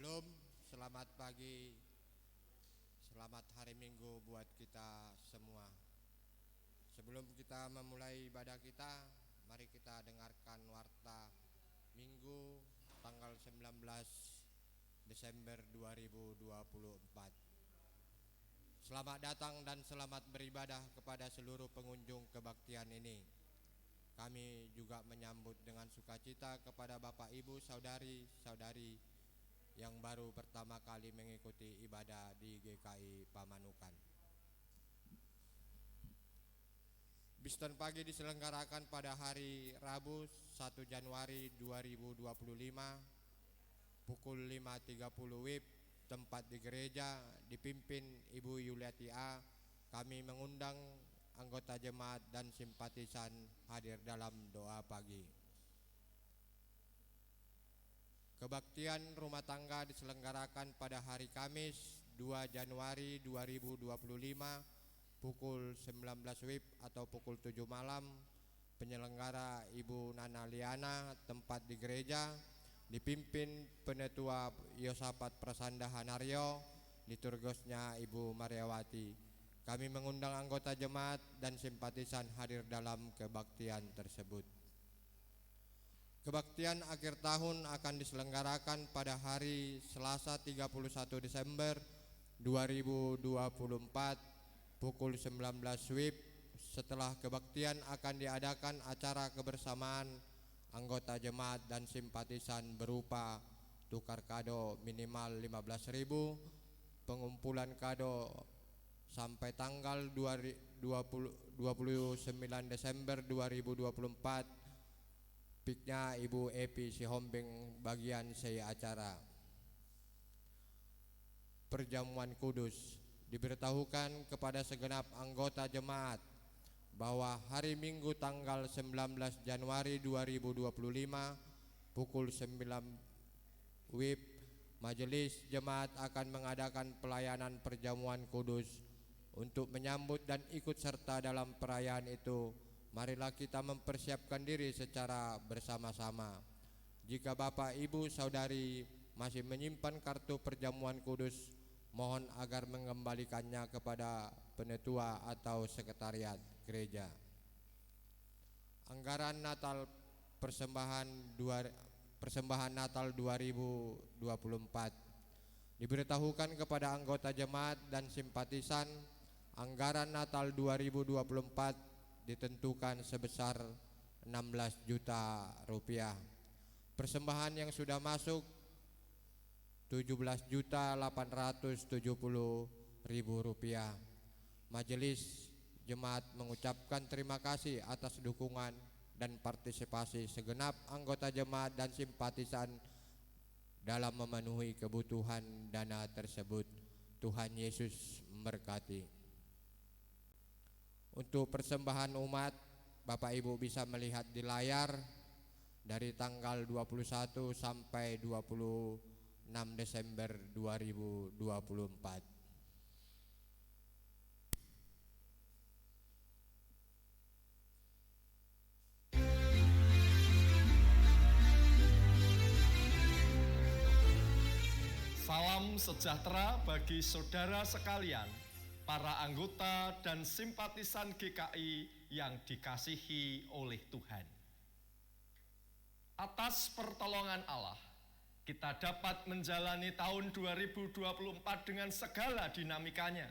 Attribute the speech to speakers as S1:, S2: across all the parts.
S1: Shalom, selamat pagi, selamat hari Minggu buat kita semua. Sebelum kita memulai ibadah kita, mari kita dengarkan warta Minggu tanggal 19 Desember 2024. Selamat datang dan selamat beribadah kepada seluruh pengunjung kebaktian ini. Kami juga menyambut dengan sukacita kepada Bapak Ibu Saudari-saudari yang baru pertama kali mengikuti ibadah di GKI Pamanukan. Biston pagi diselenggarakan pada hari Rabu 1 Januari 2025 pukul 5.30 WIB, tempat di gereja dipimpin Ibu Yuliati A. Kami mengundang anggota jemaat dan simpatisan hadir dalam doa pagi. Kebaktian rumah tangga diselenggarakan pada hari Kamis 2 Januari 2025 pukul 19 WIB atau pukul 7 malam. Penyelenggara Ibu Nana Liana, tempat di gereja dipimpin Penetua Yosafat Prasanda Hanario, liturgosnya Ibu Mariawati. Kami mengundang anggota jemaat dan simpatisan hadir dalam kebaktian tersebut. Kebaktian akhir tahun akan diselenggarakan pada hari Selasa 31 Desember 2024 pukul 19 WIB. Setelah kebaktian akan diadakan acara kebersamaan anggota jemaat dan simpatisan berupa tukar kado minimal 15.000, pengumpulan kado sampai tanggal 29 Desember 2024. Piknya Ibu Epi Sihombing bagian saya acara. Perjamuan kudus diberitahukan kepada segenap anggota jemaat bahwa hari Minggu tanggal 19 Januari 2025 pukul 9 WIB majelis jemaat akan mengadakan pelayanan perjamuan kudus. Untuk menyambut dan ikut serta dalam perayaan itu, marilah kita mempersiapkan diri secara bersama-sama. Jika Bapak, Ibu, Saudari masih menyimpan kartu perjamuan kudus, mohon agar mengembalikannya kepada penetua atau sekretariat gereja. Anggaran Natal persembahan Natal 2024 diberitahukan kepada anggota jemaat dan simpatisan. Anggaran Natal 2024 ditentukan sebesar 16 juta rupiah. Persembahan yang sudah masuk 17.870.000 rupiah. Majelis jemaat mengucapkan terima kasih atas dukungan dan partisipasi segenap anggota jemaat dan simpatisan dalam memenuhi kebutuhan dana tersebut. Tuhan Yesus memberkati. Untuk persembahan umat, Bapak Ibu bisa melihat di layar dari tanggal 21 sampai 26 Desember 2024.
S2: Salam sejahtera bagi saudara sekalian, para anggota dan simpatisan GKI yang dikasihi oleh Tuhan. Atas pertolongan Allah, kita dapat menjalani tahun 2024 dengan segala dinamikanya.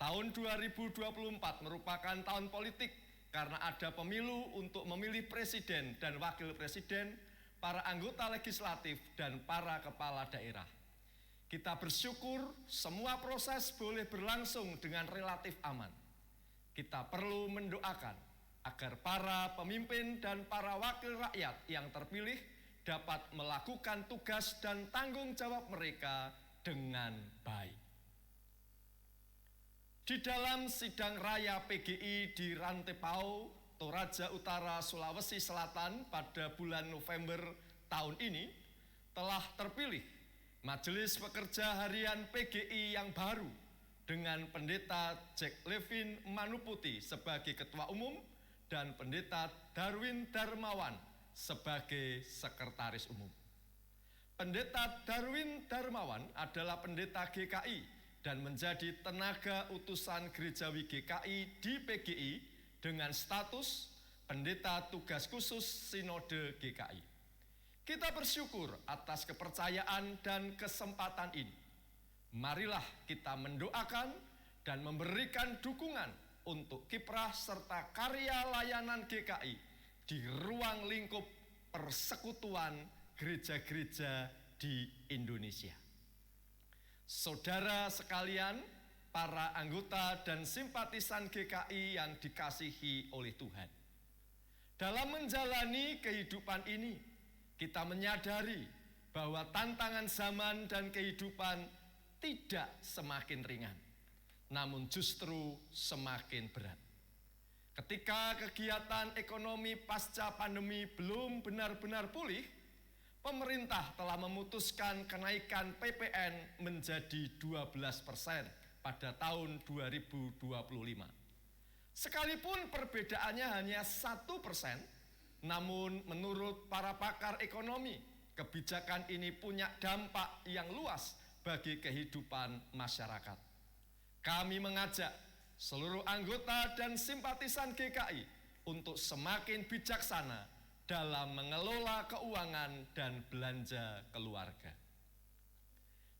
S2: Tahun 2024 merupakan tahun politik karena ada pemilu untuk memilih presiden dan wakil presiden, para anggota legislatif, dan para kepala daerah. Kita bersyukur semua proses boleh berlangsung dengan relatif aman. Kita perlu mendoakan agar para pemimpin dan para wakil rakyat yang terpilih dapat melakukan tugas dan tanggung jawab mereka dengan baik. Di dalam sidang raya PGI di Rantepao, Toraja Utara, Sulawesi Selatan pada bulan November tahun ini telah terpilih Majelis Pekerja Harian PGI yang baru dengan Pendeta Jack Levin Manuputi sebagai Ketua Umum dan Pendeta Darwin Darmawan sebagai Sekretaris Umum. Pendeta Darwin Darmawan adalah pendeta GKI dan menjadi tenaga utusan Gerejawi GKI di PGI dengan status pendeta tugas khusus Sinode GKI. Kita bersyukur atas kepercayaan dan kesempatan ini. Marilah kita mendoakan dan memberikan dukungan untuk kiprah serta karya layanan GKI di ruang lingkup persekutuan gereja-gereja di Indonesia. Saudara sekalian, para anggota dan simpatisan GKI yang dikasihi oleh Tuhan. Dalam menjalani kehidupan ini, kita menyadari bahwa tantangan zaman dan kehidupan tidak semakin ringan, namun justru semakin berat. Ketika kegiatan ekonomi pasca pandemi belum benar-benar pulih, pemerintah telah memutuskan kenaikan PPN menjadi 12% pada tahun 2025. Sekalipun perbedaannya hanya 1%, namun menurut para pakar ekonomi, kebijakan ini punya dampak yang luas bagi kehidupan masyarakat. Kami mengajak seluruh anggota dan simpatisan GKI untuk semakin bijaksana dalam mengelola keuangan dan belanja keluarga.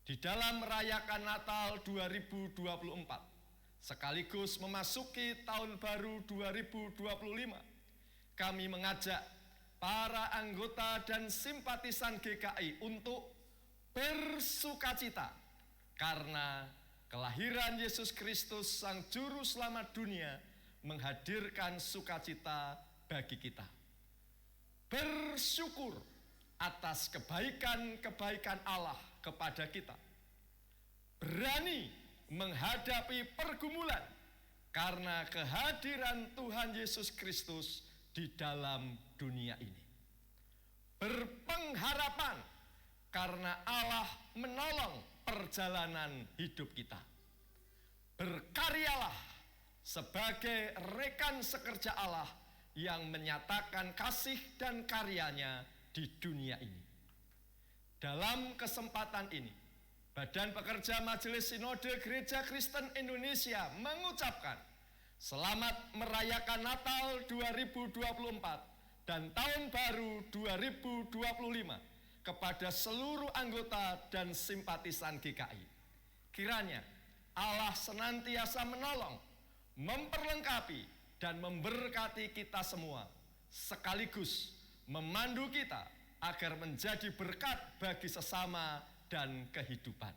S2: Di dalam merayakan Natal 2024, sekaligus memasuki tahun baru 2025, kami mengajak para anggota dan simpatisan GKI untuk bersukacita karena kelahiran Yesus Kristus Sang Juru Selamat dunia menghadirkan sukacita bagi kita. Bersyukur atas kebaikan-kebaikan Allah kepada kita. Berani menghadapi pergumulan karena kehadiran Tuhan Yesus Kristus di dalam dunia ini. Berpengharapan karena Allah menolong perjalanan hidup kita. Berkaryalah sebagai rekan sekerja Allah yang menyatakan kasih dan karyanya di dunia ini. Dalam kesempatan ini, Badan Pekerja Majelis Sinode Gereja Kristen Indonesia mengucapkan selamat merayakan Natal 2024 dan Tahun Baru 2025 kepada seluruh anggota dan simpatisan GKI. Kiranya Allah senantiasa menolong, memperlengkapi, dan memberkati kita semua, sekaligus memandu kita agar menjadi berkat bagi sesama dan kehidupan.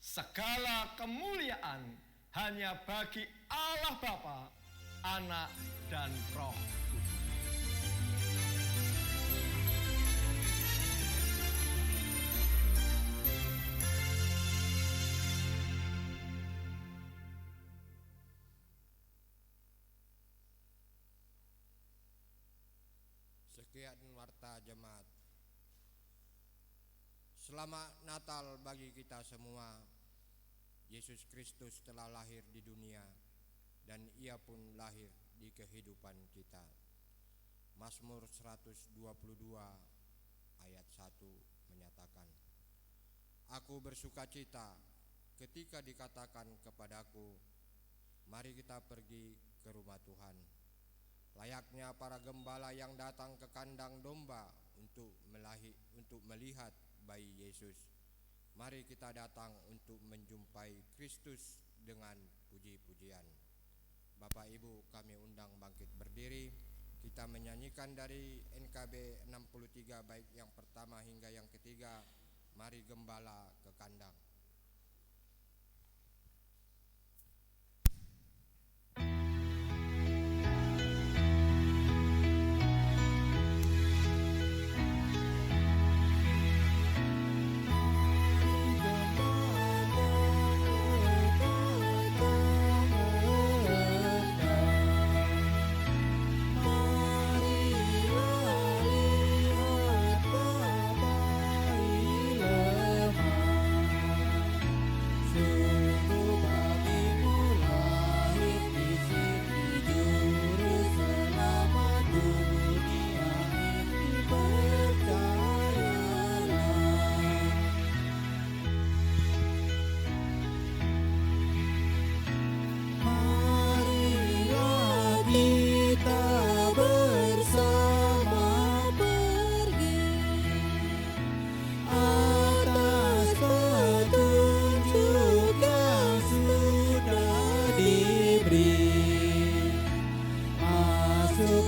S2: Segala kemuliaan hanya bagi Allah Bapa, Anak, dan Roh Kudus.
S1: Sekian warta jemaat. Selamat Natal bagi kita semua. Yesus Kristus telah lahir di dunia dan Ia pun lahir di kehidupan kita. Mazmur 122 ayat 1 menyatakan, Aku bersukacita ketika dikatakan kepadaku, mari kita pergi ke rumah Tuhan. Layaknya para gembala yang datang ke kandang domba untuk melihat bayi Yesus. Mari kita datang untuk menjumpai Kristus dengan puji-pujian. Bapak Ibu, kami undang bangkit berdiri. Kita menyanyikan dari NKB 63 baik yang pertama hingga yang ketiga. Mari gembala ke kandang.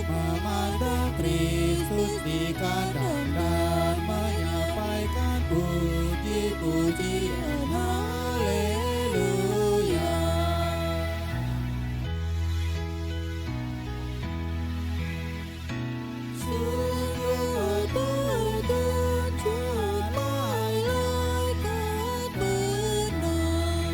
S3: memandang Kristus di kandang dan menyampaikan puji-pujian haleluya. Sungguh tertunjuk malaikat benar,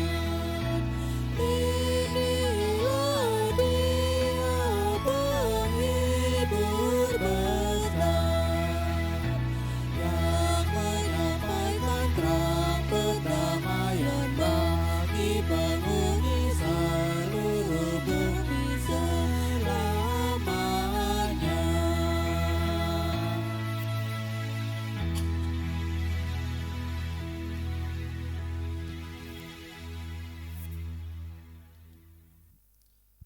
S3: inilah dia penghibur besar yang menyampaikan terang perdamaian bagi penghuni seluruh bumi selamanya.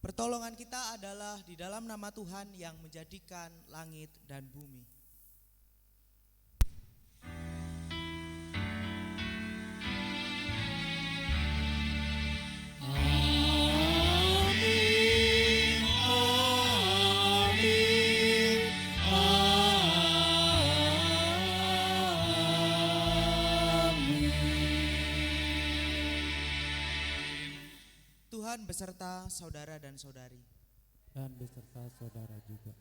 S4: Pertolongan kita adalah di dalam nama Tuhan yang menjadikan langit dan bumi.
S3: Amin, amin, amin.
S4: Tuhan beserta saudara dan saudari.
S3: Dan beserta saudara juga.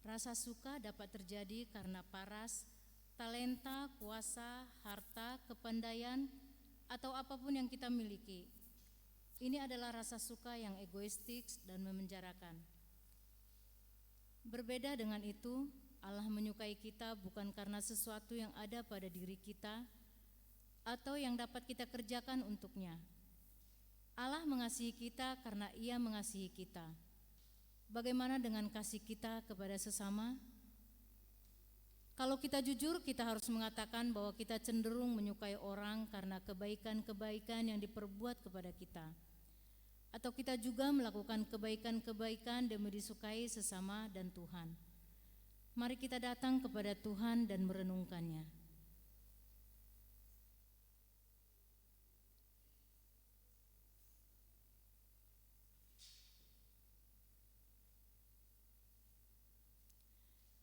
S5: Rasa suka dapat terjadi karena paras, talenta, kuasa, harta, kepandaian, atau apapun yang kita miliki. Ini adalah rasa suka yang egoistik dan memenjarakan. Berbeda dengan itu, Allah menyukai kita bukan karena sesuatu yang ada pada diri kita atau yang dapat kita kerjakan untuknya. Allah mengasihi kita karena Ia mengasihi kita. Bagaimana dengan kasih kita kepada sesama? Kalau kita jujur, kita harus mengatakan bahwa kita cenderung menyukai orang karena kebaikan-kebaikan yang diperbuat kepada kita. Atau kita juga melakukan kebaikan-kebaikan demi disukai sesama dan Tuhan. Mari kita datang kepada Tuhan dan merenungkannya.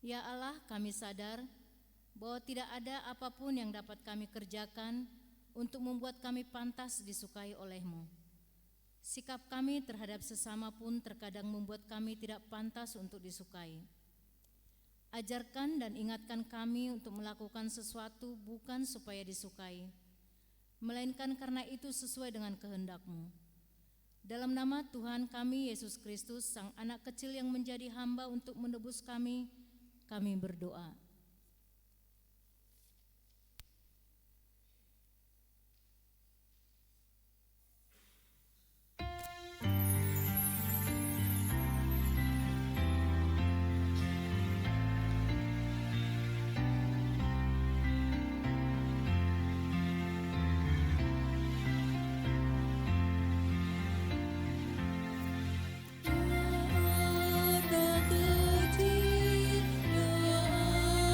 S5: Ya Allah, kami sadar bahwa tidak ada apapun yang dapat kami kerjakan untuk membuat kami pantas disukai oleh-Mu. Sikap kami terhadap sesama pun terkadang membuat kami tidak pantas untuk disukai. Ajarkan dan ingatkan kami untuk melakukan sesuatu bukan supaya disukai, melainkan karena itu sesuai dengan kehendak-Mu. Dalam nama Tuhan kami, Yesus Kristus, Sang Anak kecil yang menjadi hamba untuk menebus kami berdoa.
S3: Anak kecil yang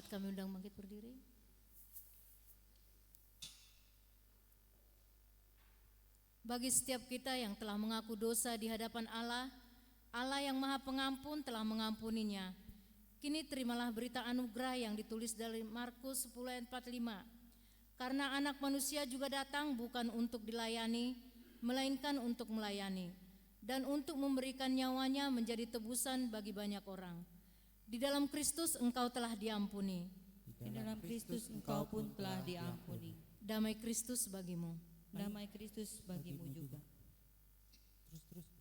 S5: jemaat kami undang bangkit berdiri. Bagi setiap kita yang telah mengaku dosa di hadapan Allah, Allah yang Maha Pengampun telah mengampuninya. Kini terimalah berita anugerah yang ditulis dari Markus 10 ayat 45. Karena Anak Manusia juga datang bukan untuk dilayani, melainkan untuk melayani, dan untuk memberikan nyawanya menjadi tebusan bagi banyak orang. Di dalam Kristus engkau telah diampuni.
S6: Di dalam Kristus engkau pun telah diampuni.
S5: Damai Kristus bagimu.
S6: Damai Kristus bagimu juga.
S3: Terus.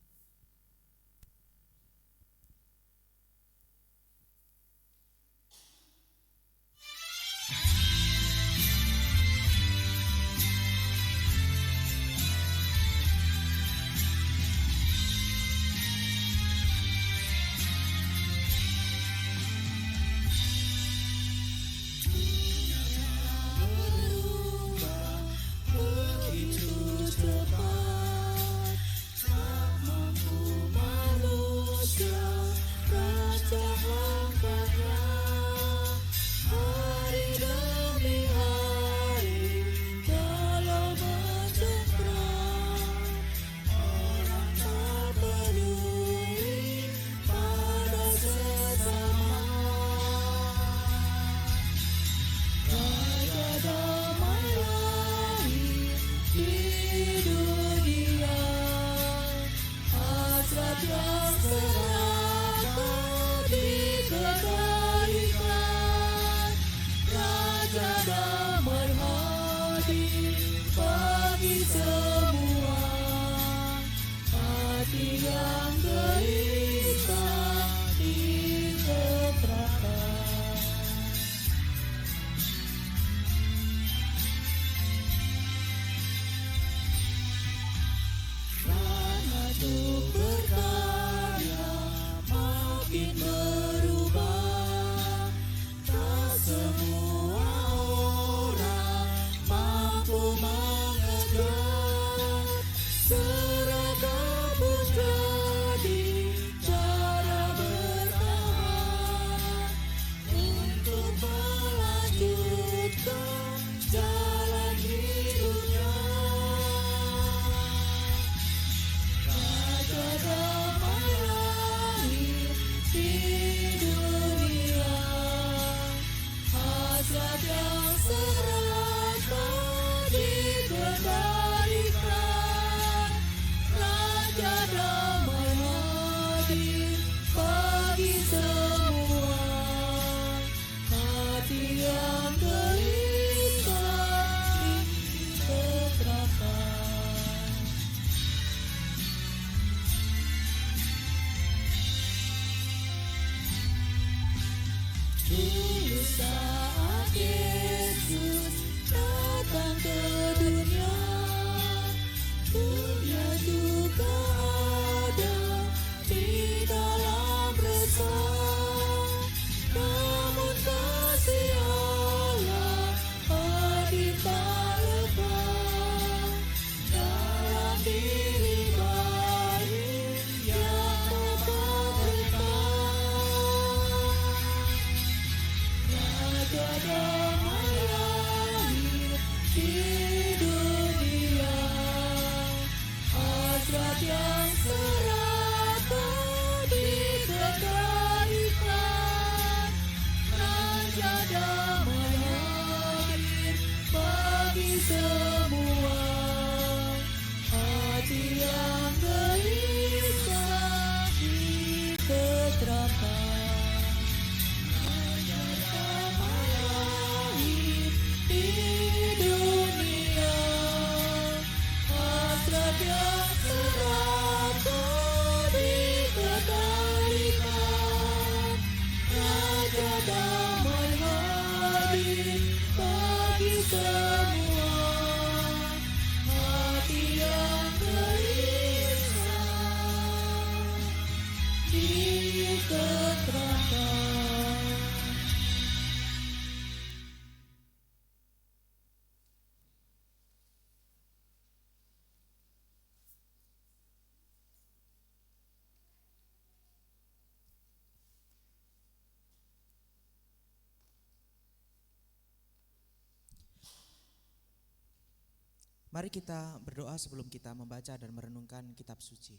S4: Mari kita berdoa sebelum kita membaca dan merenungkan kitab suci.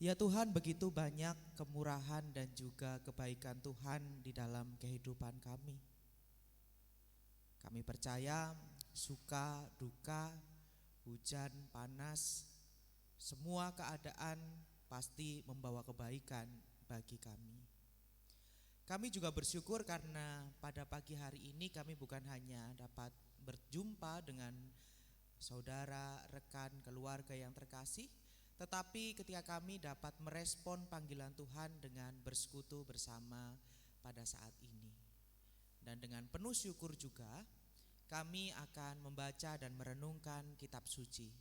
S4: Ya Tuhan, begitu banyak kemurahan dan juga kebaikan Tuhan di dalam kehidupan kami. Kami percaya suka, duka, hujan, panas, semua keadaan pasti membawa kebaikan bagi kami. Kami juga bersyukur karena pada pagi hari ini kami bukan hanya dapat berjumpa dengan saudara, rekan, keluarga yang terkasih, tetapi ketika kami dapat merespon panggilan Tuhan dengan bersekutu bersama pada saat ini. Dan dengan penuh syukur juga kami akan membaca dan merenungkan kitab suci.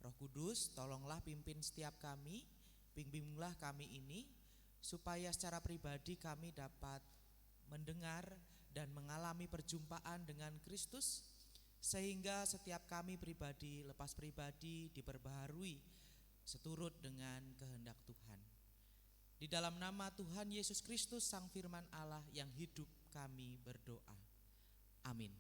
S4: Roh Kudus, tolonglah pimpin setiap kami, bimbinglah kami ini, supaya secara pribadi kami dapat mendengar dan mengalami perjumpaan dengan Kristus, sehingga setiap kami pribadi lepas pribadi diperbaharui seturut dengan kehendak Tuhan. Di dalam nama Tuhan Yesus Kristus Sang Firman Allah yang hidup kami berdoa. Amin.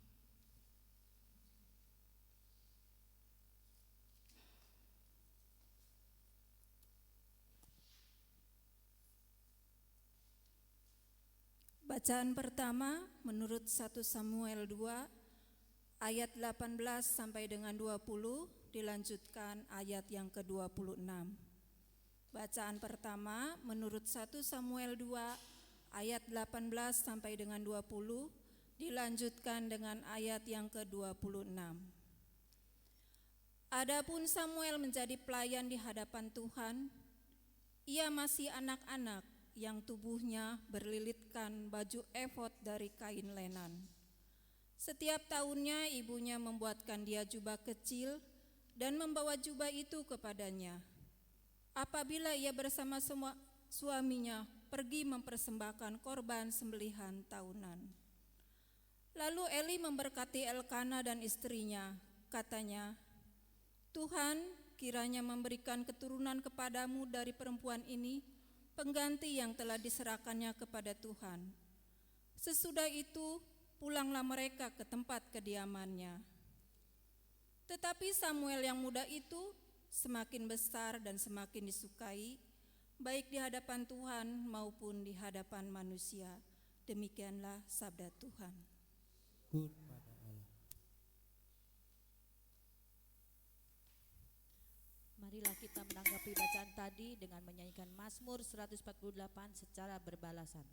S6: Bacaan pertama menurut 1 Samuel 2 ayat 18 sampai dengan 20, dilanjutkan ayat yang ke-26. Bacaan pertama menurut 1 Samuel 2 ayat 18 sampai dengan 20, dilanjutkan dengan ayat yang ke-26. Adapun Samuel menjadi pelayan di hadapan Tuhan, ia masih anak-anak yang tubuhnya berlilitkan baju efod dari kain lenan. Setiap tahunnya ibunya membuatkan dia jubah kecil dan membawa jubah itu kepadanya. Apabila ia bersama suaminya pergi mempersembahkan korban sembelihan tahunan. Lalu Eli memberkati Elkana dan istrinya, katanya, Tuhan kiranya memberikan keturunan kepadamu dari perempuan ini, pengganti yang telah diserahkannya kepada Tuhan. Sesudah itu pulanglah mereka ke tempat kediamannya. Tetapi Samuel yang muda itu semakin besar dan semakin disukai, baik di hadapan Tuhan maupun di hadapan manusia. Demikianlah sabda Tuhan.
S3: Syukur pada Allah.
S7: Marilah kita menanggapi bacaan tadi dengan menyanyikan Mazmur 148 secara berbalasan.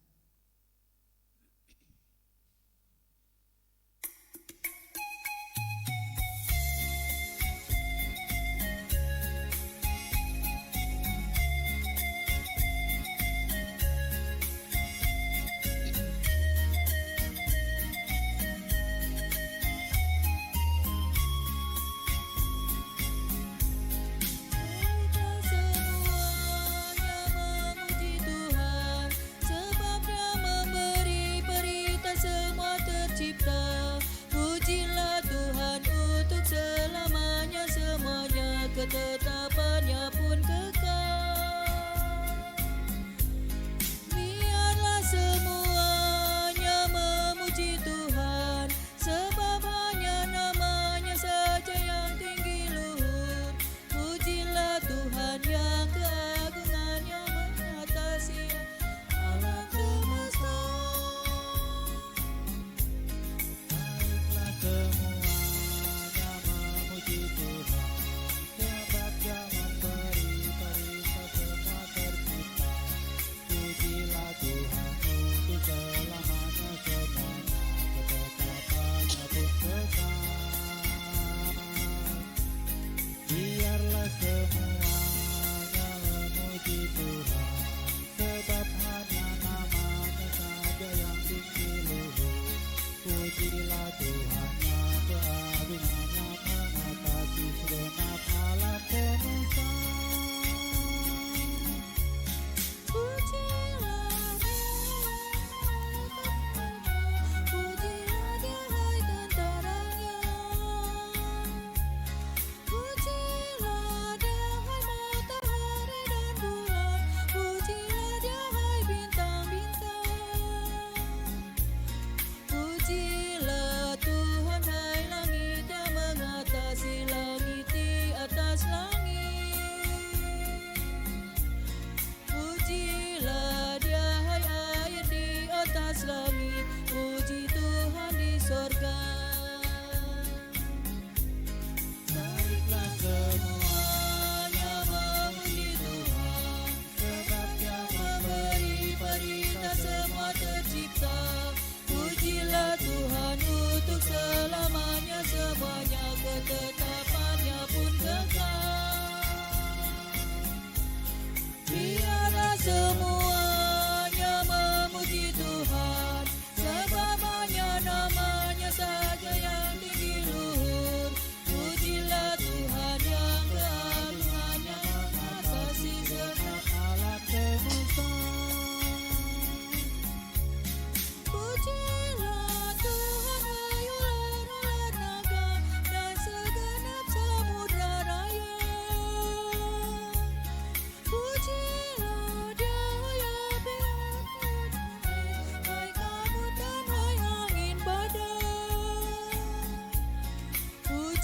S6: Semuanya memuji Tuhan, sebab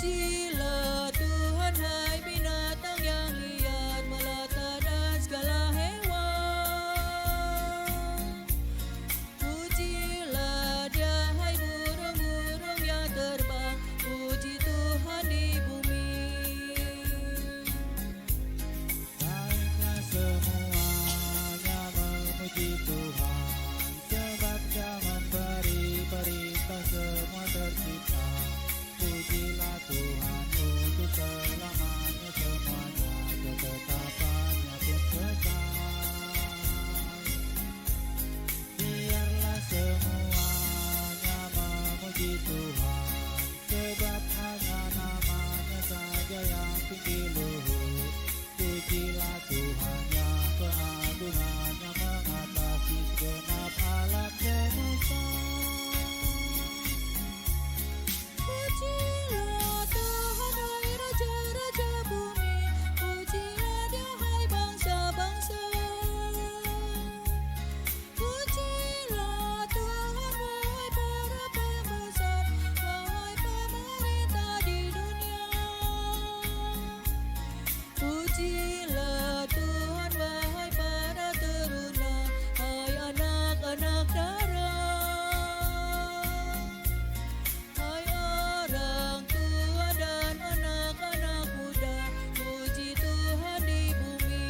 S8: Pujilah Tuhan, hai binatang yang liar, melata dan segala hewan. Pujilah Dia, hai burung-burung yang terbang, puji Tuhan di bumi.
S3: Baiklah semuanya memuji Tuhan, sebab Dia memberi perintah semua tercipta. Pujilah Tuhan untuk selamanya, semuanya ketetapannya pun kekal. Biarlah semuanya memuji Tuhan, sebab hanya namanya saja yang tinggi luhur. Pujilah Tuhan yang keagungannya mengatasi segenap alam semesta.
S8: Pujilah Tuhan, hai raja-raja bumi, pujilah Dia, hai bangsa-bangsa. Pujilah Tuhan, wahai para pembesar, wahai pemerintah di dunia. Pujilah Tuhan, wahai para teruna, hai anak-anak darah. Hai orang tua dan anak-anak muda, puji Tuhan di bumi.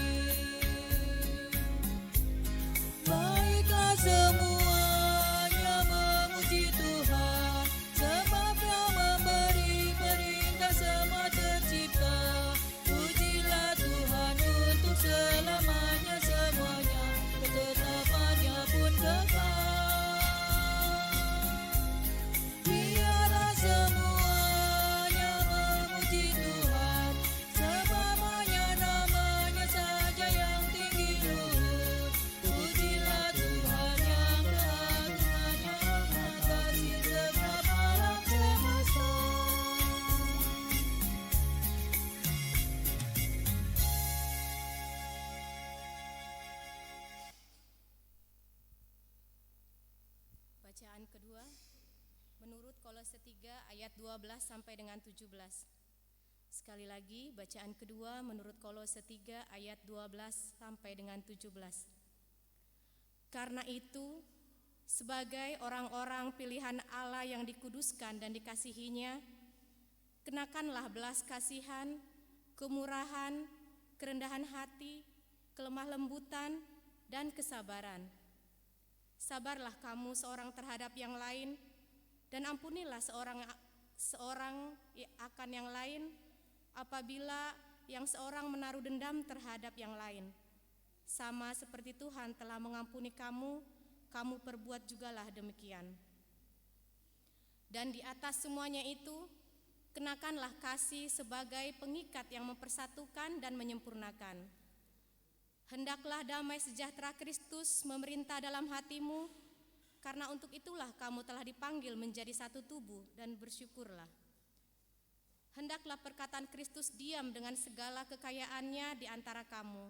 S8: Baiklah semuanya memuji Tuhan, sebab Dia memberi perintah semua tercipta. Pujilah Tuhan untuk selamanya, semuanya ketetapannya pun kekal. Biarlah semuanya memuji Tuhan, sebab hanya namanya saja yang tinggi luhur. Pujilah Tuhan yang keagungannya mengatasi segenap alam semesta.
S5: Bacaan kedua menurut Kolose 3 ayat 12 sampai dengan 17. Sekali lagi bacaan kedua menurut Kolose 3 ayat 12 sampai dengan 17. Karena itu, sebagai orang-orang pilihan Allah yang dikuduskan dan dikasihinya, kenakanlah belas kasihan, kemurahan, kerendahan hati, kelemah lembutan, dan kesabaran. Sabarlah kamu seorang terhadap yang lain, dan ampunilah seorang akan yang lain apabila yang seorang menaruh dendam terhadap yang lain. Sama seperti Tuhan telah mengampuni kamu, kamu perbuat jugalah demikian. Dan di atas semuanya itu, kenakanlah kasih sebagai pengikat yang mempersatukan dan menyempurnakan. Hendaklah damai sejahtera Kristus memerintah dalam hatimu, karena untuk itulah kamu telah dipanggil menjadi satu tubuh, dan bersyukurlah. Hendaklah perkataan Kristus diam dengan segala kekayaannya di antara kamu,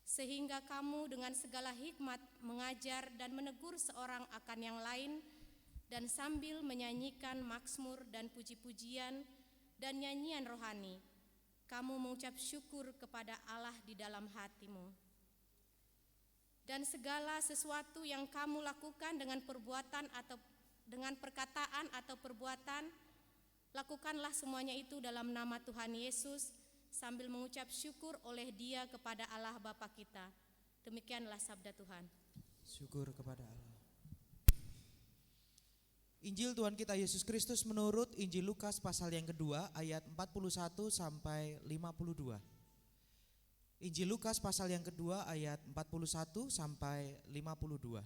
S5: sehingga kamu dengan segala hikmat mengajar dan menegur seorang akan yang lain, dan sambil menyanyikan mazmur dan puji-pujian dan nyanyian rohani, kamu mengucap syukur kepada Allah di dalam hatimu. Dan segala sesuatu yang kamu lakukan dengan perbuatan atau dengan perkataan atau perbuatan, lakukanlah semuanya itu dalam nama Tuhan Yesus, sambil mengucap syukur oleh Dia kepada Allah Bapa kita. Demikianlah sabda Tuhan.
S4: Syukur kepada Allah. Injil Tuhan kita Yesus Kristus menurut Injil Lukas pasal yang kedua ayat 41 sampai 52. Injil Lukas pasal yang kedua ayat 41 sampai 52.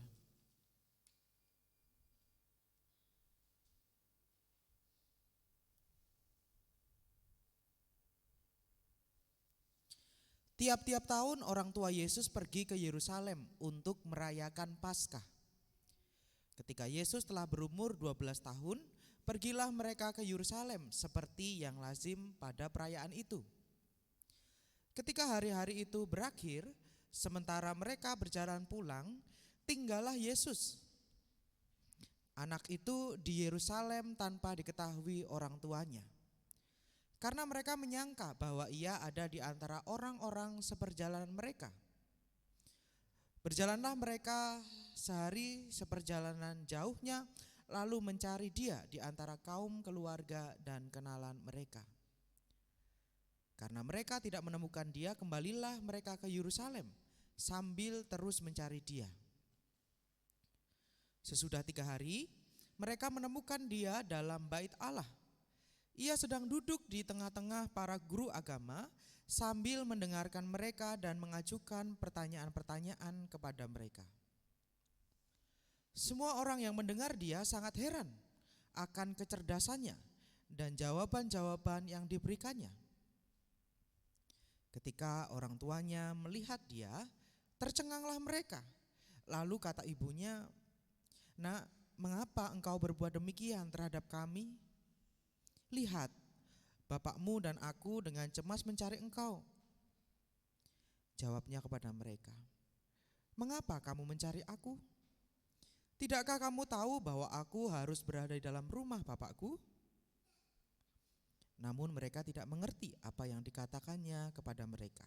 S4: Tiap-tiap tahun orang tua Yesus pergi ke Yerusalem untuk merayakan Paskah. Ketika Yesus telah berumur 12 tahun, pergilah mereka ke Yerusalem seperti yang lazim pada perayaan itu. Ketika hari-hari itu berakhir, sementara mereka berjalan pulang, tinggallah Yesus. Anak itu di Yerusalem tanpa diketahui orang tuanya. karena mereka menyangka bahwa ia ada di antara orang-orang seperjalanan mereka. Berjalanlah mereka sehari seperjalanan jauhnya, lalu mencari dia di antara kaum keluarga dan kenalan mereka. Karena mereka tidak menemukan dia, kembalilah mereka ke Yerusalem sambil terus mencari dia. Sesudah 3 hari, mereka menemukan dia dalam bait Allah. Ia sedang duduk di tengah-tengah para guru agama sambil mendengarkan mereka dan mengajukan pertanyaan-pertanyaan kepada mereka. Semua orang yang mendengar dia sangat heran akan kecerdasannya dan jawaban-jawaban yang diberikannya. Ketika orang tuanya melihat dia, tercenganglah mereka. Lalu kata ibunya, "Nak, mengapa engkau berbuat demikian terhadap kami? Lihat, bapakmu dan aku dengan cemas mencari engkau." Jawabnya kepada mereka, "Mengapa kamu mencari aku? Tidakkah kamu tahu bahwa aku harus berada di dalam rumah bapakku?" Namun mereka tidak mengerti apa yang dikatakannya kepada mereka.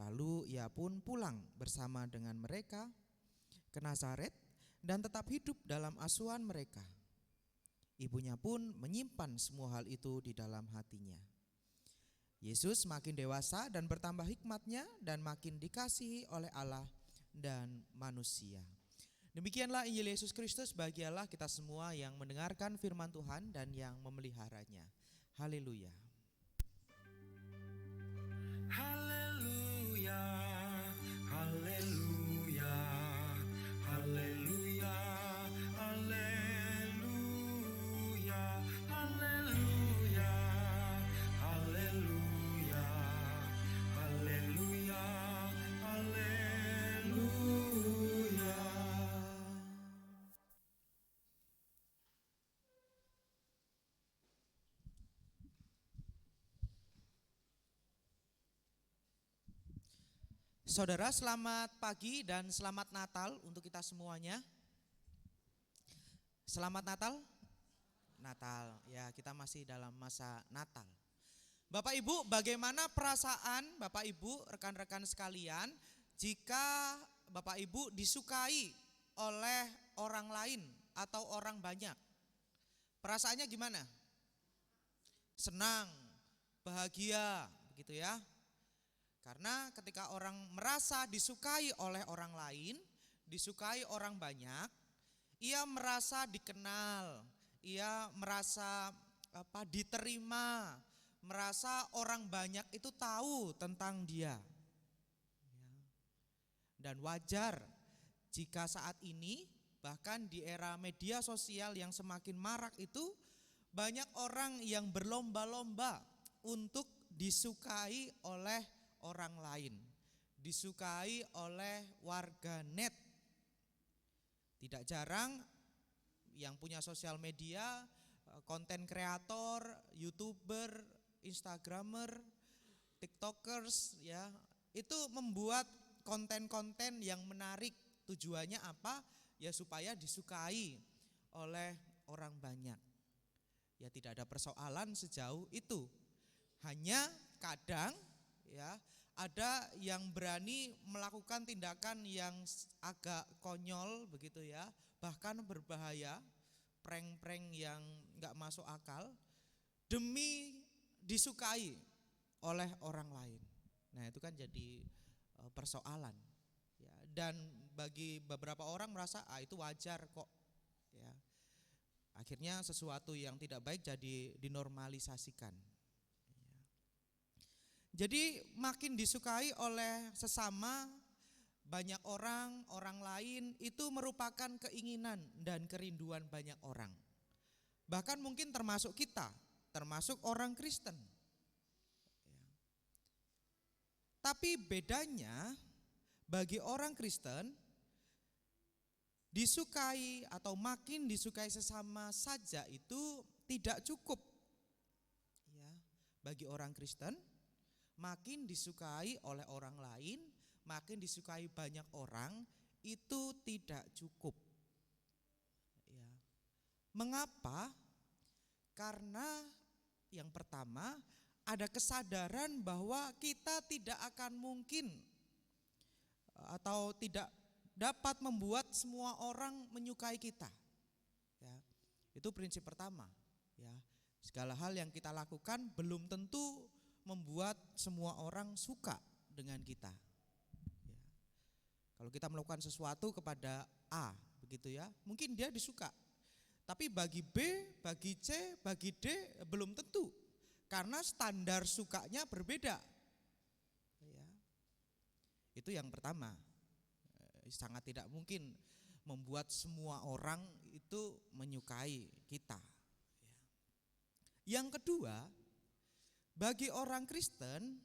S4: Lalu ia pun pulang bersama dengan mereka ke Nazaret dan tetap hidup dalam asuhan mereka. Ibunya pun menyimpan semua hal itu di dalam hatinya. Yesus makin dewasa dan bertambah hikmatnya dan makin dikasihi oleh Allah dan manusia. Demikianlah Injil Yesus Kristus, bahagialah kita semua yang mendengarkan firman Tuhan dan yang memeliharanya. Haleluya.
S9: Haleluya, haleluya, haleluya, haleluya, haleluya, haleluya, haleluya, haleluya.
S4: Saudara, selamat pagi dan selamat Natal untuk kita semuanya. Selamat Natal. Natal, ya kita masih dalam masa Natal. Bapak Ibu, bagaimana perasaan Bapak Ibu, rekan-rekan sekalian, jika Bapak Ibu disukai oleh orang lain atau orang banyak? Perasaannya gimana? Senang, bahagia, begitu ya. Karena ketika orang merasa disukai oleh orang lain, disukai orang banyak, ia merasa dikenal, ia merasa diterima, merasa orang banyak itu tahu tentang dia. Dan wajar jika saat ini, bahkan di era media sosial yang semakin marak itu, banyak orang yang berlomba-lomba untuk disukai oleh orang lain, disukai oleh warga net. Tidak jarang yang punya sosial media, konten kreator, YouTuber, Instagramer, TikTokers ya, itu membuat konten-konten yang menarik. Tujuannya apa? Ya supaya disukai oleh orang banyak. Ya tidak ada persoalan sejauh itu. Hanya kadang ya ada yang berani melakukan tindakan yang agak konyol begitu ya, bahkan berbahaya, prank-prank yang enggak masuk akal demi disukai oleh orang lain. Nah, itu kan jadi persoalan ya, dan bagi beberapa orang merasa itu wajar kok ya. Akhirnya sesuatu yang tidak baik jadi dinormalisasikan. Jadi makin disukai oleh sesama, banyak orang lain, itu merupakan keinginan dan kerinduan banyak orang. Bahkan mungkin termasuk kita, termasuk orang Kristen. Tapi bedanya bagi orang Kristen, disukai atau makin disukai sesama saja itu tidak cukup. Ya, bagi orang Kristen, makin disukai oleh orang lain, makin disukai banyak orang, itu tidak cukup. Ya. Mengapa? Karena Yang pertama, ada kesadaran bahwa kita tidak akan mungkin atau tidak dapat membuat semua orang menyukai kita. Ya, itu prinsip pertama. Ya, segala hal yang kita lakukan belum tentu membuat semua orang suka dengan kita. Ya. Kalau kita melakukan sesuatu kepada A, begitu ya, mungkin dia disuka. Tapi bagi B, bagi C, bagi D belum tentu, karena standar sukanya berbeda. Ya. Itu yang pertama. Sangat tidak mungkin membuat semua orang itu menyukai kita. Yang kedua, bagi orang Kristen,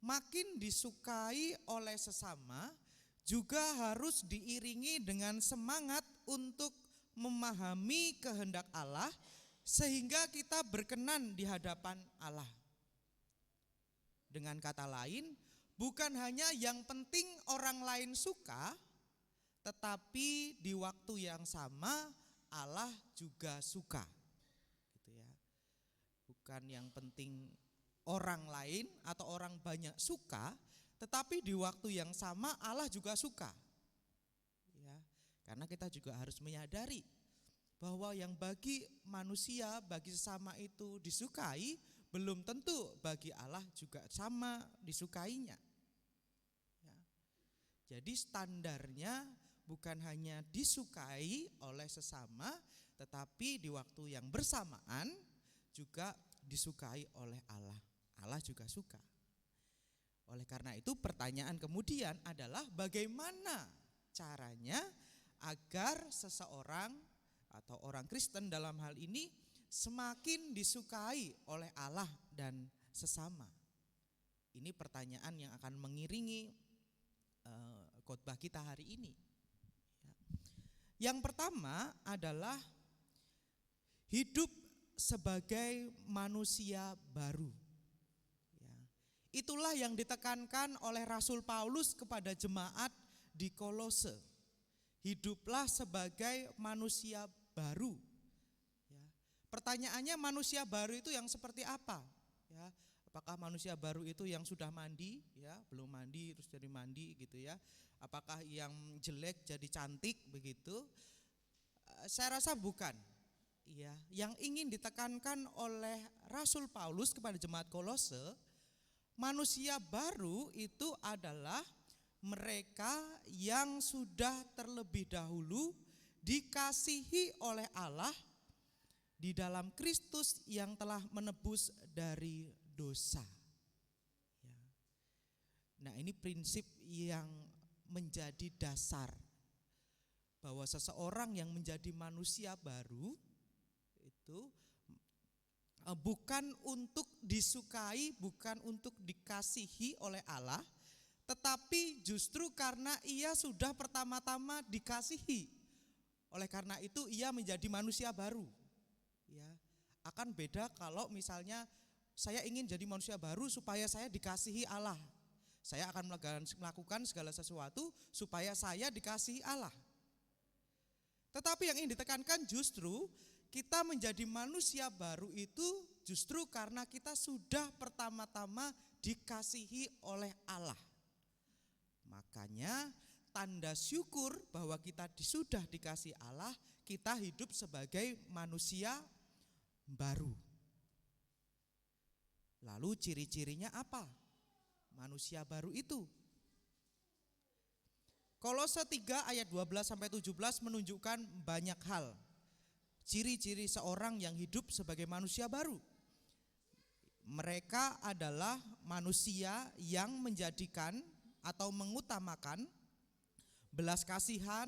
S4: makin disukai oleh sesama juga harus diiringi dengan semangat untuk memahami kehendak Allah sehingga kita berkenan di hadapan Allah. Dengan kata lain, bukan hanya yang penting orang lain suka, tetapi di waktu yang sama Allah juga suka. Gitu ya. Bukan yang penting orang lain atau orang banyak suka, tetapi di waktu yang sama Allah juga suka. Ya, karena kita juga harus menyadari bahwa yang bagi manusia, bagi sesama itu disukai, belum tentu bagi Allah juga sama disukainya. Ya. Jadi standarnya bukan hanya disukai oleh sesama, tetapi di waktu yang bersamaan juga disukai oleh Allah. Allah juga suka. Oleh karena itu pertanyaan kemudian adalah bagaimana caranya agar seseorang atau orang Kristen dalam hal ini semakin disukai oleh Allah dan sesama. Ini pertanyaan yang akan mengiringi khotbah kita hari ini. Yang pertama adalah hidup sebagai manusia baru. Itulah yang ditekankan oleh Rasul Paulus kepada jemaat di Kolose. Hiduplah sebagai manusia baru. Ya. Pertanyaannya manusia baru itu yang seperti apa? Ya. Apakah manusia baru itu yang sudah mandi, ya, belum mandi terus jadi mandi gitu ya? Apakah yang jelek jadi cantik begitu? Saya rasa bukan. Ya, yang ingin ditekankan oleh Rasul Paulus kepada jemaat Kolose, manusia baru itu adalah mereka yang sudah terlebih dahulu dikasihi oleh Allah di dalam Kristus yang telah menebus dari dosa. Nah, ini prinsip yang menjadi dasar bahwa seseorang yang menjadi manusia baru itu bukan untuk disukai, bukan untuk dikasihi oleh Allah, tetapi justru karena ia sudah pertama-tama dikasihi. Oleh karena itu ia menjadi manusia baru. Ya, akan beda kalau misalnya saya ingin jadi manusia baru supaya saya dikasihi Allah. Saya akan melakukan segala sesuatu supaya saya dikasihi Allah. Tetapi yang ingin ditekankan justru kita menjadi manusia baru itu justru karena kita sudah pertama-tama dikasihi oleh Allah. Makanya tanda syukur bahwa kita sudah dikasihi Allah, kita hidup sebagai manusia baru. Lalu ciri-cirinya apa? Manusia baru itu. Kolose 3 ayat 12-17 menunjukkan banyak hal. Ciri-ciri seorang yang hidup sebagai manusia baru. Mereka adalah manusia yang menjadikan atau mengutamakan belas kasihan,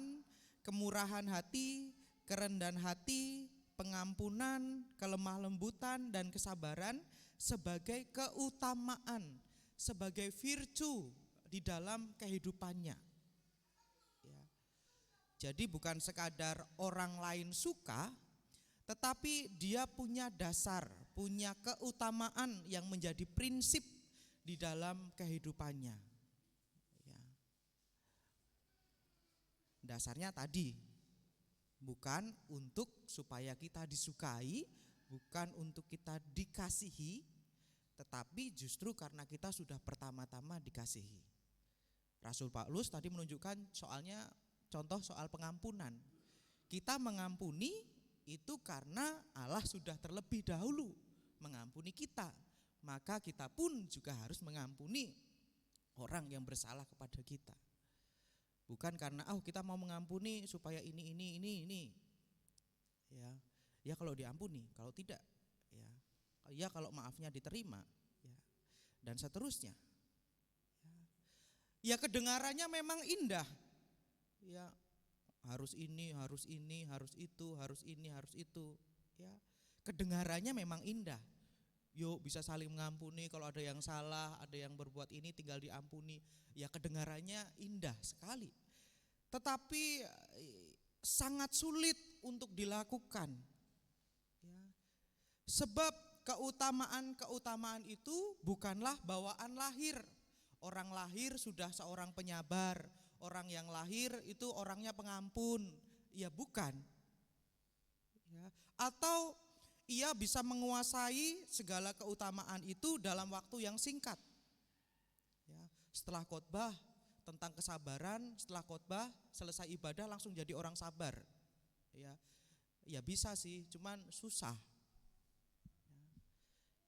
S4: kemurahan hati, kerendahan hati, pengampunan, kelemah lembutan, dan kesabaran sebagai keutamaan, sebagai virtue di dalam kehidupannya. Ya. Jadi bukan sekadar orang lain suka, tetapi dia punya dasar, punya keutamaan yang menjadi prinsip di dalam kehidupannya. Ya. Dasarnya tadi, bukan untuk supaya kita disukai, bukan untuk kita dikasihi, tetapi justru karena kita sudah pertama-tama dikasihi. Rasul Paulus tadi menunjukkan soalnya contoh soal pengampunan. Kita mengampuni itu karena Allah sudah terlebih dahulu mengampuni kita. Maka kita pun juga harus mengampuni orang yang bersalah kepada kita. Bukan karena kita mau mengampuni supaya ini. Ya kalau diampuni, kalau tidak ya kalau maafnya diterima, ya, dan seterusnya. Ya kedengarannya memang indah. Ya harus ini, harus itu, harus ini, harus itu. Ya kedengarannya memang indah. Yuk bisa saling mengampuni, kalau ada yang salah, ada yang berbuat ini tinggal diampuni. Ya kedengarannya indah sekali. Tetapi sangat sulit untuk dilakukan. Ya. Sebab keutamaan itu bukanlah bawaan lahir. Orang lahir sudah seorang penyabar, orang yang lahir itu orangnya pengampun. Ya bukan. Ya. Atau ia bisa menguasai segala keutamaan itu dalam waktu yang singkat. Ya. Setelah khotbah tentang kesabaran, setelah khotbah selesai ibadah langsung jadi orang sabar. Ya bisa sih, cuman susah.